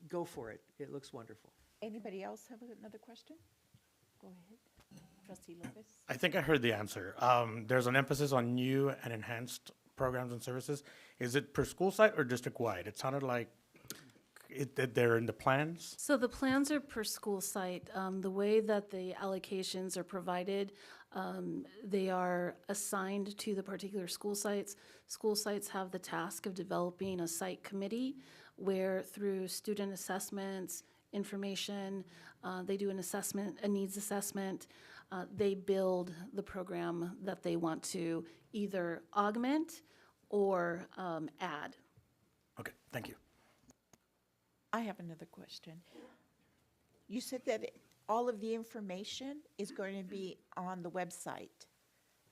Speaker 20: go for it. It looks wonderful.
Speaker 1: Anybody else have another question? Go ahead. Trustee Lopez?
Speaker 4: I think I heard the answer. There's an emphasis on new and enhanced programs and services. Is it per school site or district-wide? It sounded like that they're in the plans.
Speaker 18: So the plans are per school site. The way that the allocations are provided, they are assigned to the particular school sites. School sites have the task of developing a site committee where through student assessments, information, they do an assessment, a needs assessment. They build the program that they want to either augment or add.
Speaker 4: Okay, thank you.
Speaker 1: I have another question. You said that all of the information is going to be on the website.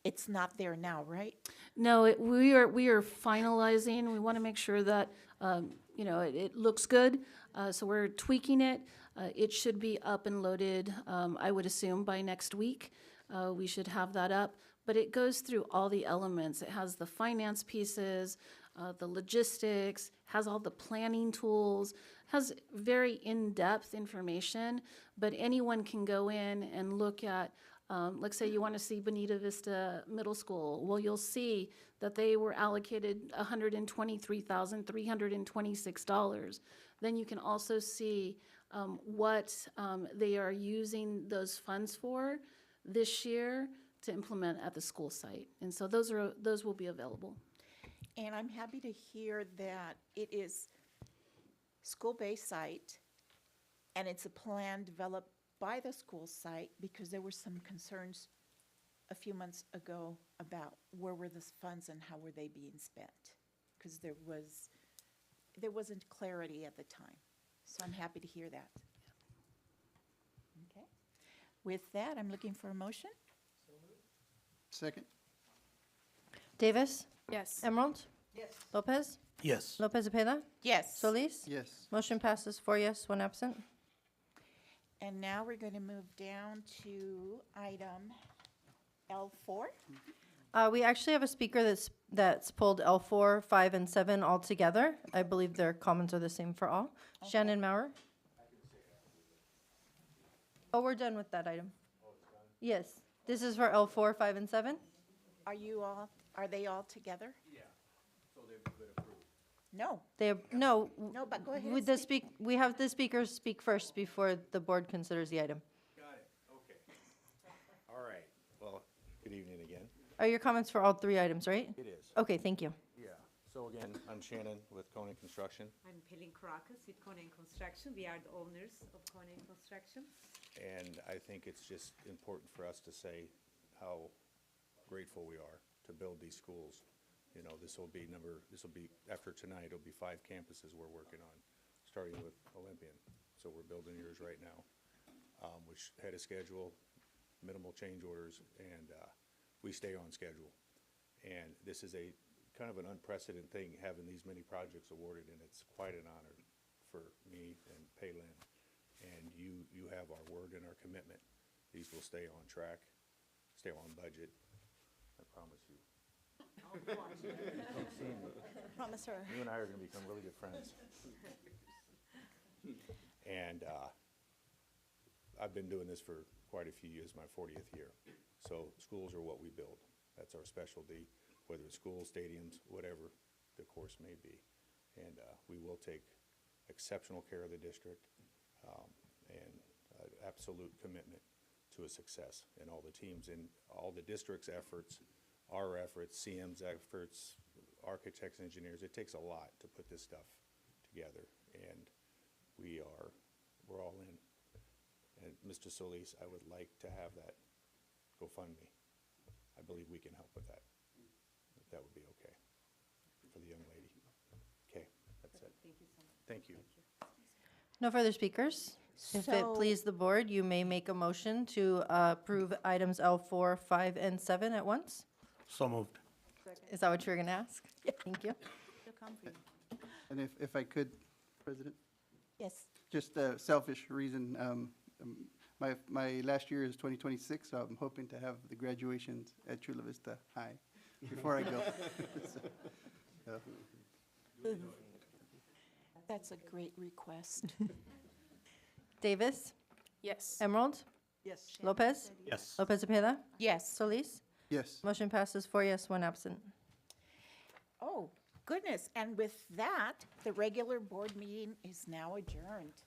Speaker 1: It's not there now, right?
Speaker 18: No, we are finalizing. We want to make sure that it looks good. So we're tweaking it. It should be up and loaded. I would assume by next week. We should have that up. But it goes through all the elements. It has the finance pieces, the logistics, has all the planning tools, has very in-depth information. But anyone can go in and look at. Let's say you want to see Bonita Vista Middle School. Well, you'll see that they were allocated $123,326. Then you can also see what they are using those funds for this year to implement at the school site. And so those will be available.
Speaker 1: And I'm happy to hear that it is school-based site and it's a plan developed by the school site, because there were some concerns a few months ago about where were the funds and how were they being spent, because there wasn't clarity at the time. So I'm happy to hear that. Okay. With that, I'm looking for a motion.
Speaker 17: Second?
Speaker 2: Davis?
Speaker 6: Yes.
Speaker 2: Emerald?
Speaker 1: Yes.
Speaker 2: Lopez?
Speaker 4: Yes.
Speaker 2: Lopez Cepeda?
Speaker 1: Yes.
Speaker 2: Solis?
Speaker 17: Yes.
Speaker 2: Motion passes 4 yes, 1 absent.
Speaker 1: And now we're going to move down to item L4.
Speaker 2: We actually have a speaker that's pulled L4, 5, and 7 all together. I believe their comments are the same for all. Okay. Shannon Maurer? Oh, we're done with that item. Yes. This is for L4, 5, and 7?
Speaker 1: Are they all together?
Speaker 7: Yeah, so they've been approved.
Speaker 1: No.
Speaker 2: No,
Speaker 1: but go ahead
Speaker 2: with
Speaker 1: and
Speaker 2: the we have the speakers speak first before the board considers the item.
Speaker 7: Got it, okay. All right, well, good evening again.
Speaker 2: Are your comments for all 3 items, right?
Speaker 10: It is.
Speaker 2: Okay, thank you.
Speaker 10: Yeah, so again, I'm Shannon with Conan Construction,
Speaker 21: I'm Pelin Caracas with Conan Construction. We are the owners of Conan Construction.
Speaker 10: and I think it's just important for us to say how grateful we are to build these schools. You know, this will be, after tonight, it'll be 5 campuses we're working on, starting with Olympian. So we're building yours right now, which had a schedule, minimal change orders, and we stay on schedule. And this is a kind of an unprecedented thing, having these many projects awarded, and it's quite an honor for me and Palin. And you have our word and our commitment. These will stay on track, stay on budget, I promise you.
Speaker 8: Promise her.
Speaker 10: You and I are going to become really good friends. And I've been doing this for quite a few years, my 40th year. So schools are what we build. That's our specialty, whether it's schools, stadiums, whatever the course may be. And we will take exceptional care of the district and absolute commitment to a success, and all the teams and all the district's efforts, our efforts, CM's efforts, architects, engineers. It takes a lot to put this stuff together, and we're all in. And Mr. Solis, I would like to have that GoFundMe. I believe we can help with that, if that would be okay for the young lady. Okay, that's it.
Speaker 21: Thank you so much.
Speaker 10: Thank you.
Speaker 2: No further speakers. If it
Speaker 1: So-
Speaker 2: please the board, you may make a motion to approve items L4, 5, and 7 at once.
Speaker 4: So moved.
Speaker 2: Is that what you were going to ask? Thank you.
Speaker 1: She'll come for you.
Speaker 17: And if I could, President,
Speaker 1: Yes.
Speaker 17: just a selfish reason, my last year is 2026, so I'm hoping to have the graduations at Chula Vista High before I go. So,
Speaker 1: That's a great request.
Speaker 2: Davis?
Speaker 6: Yes.
Speaker 2: Emerald?
Speaker 20: Yes.
Speaker 2: Lopez?
Speaker 4: Yes.
Speaker 2: Lopez Cepeda?
Speaker 1: Yes.
Speaker 2: Solis?
Speaker 17: yes.
Speaker 2: Motion passes 4 yes, 1 absent.
Speaker 1: Oh, goodness. And with that, the regular board meeting is now adjourned.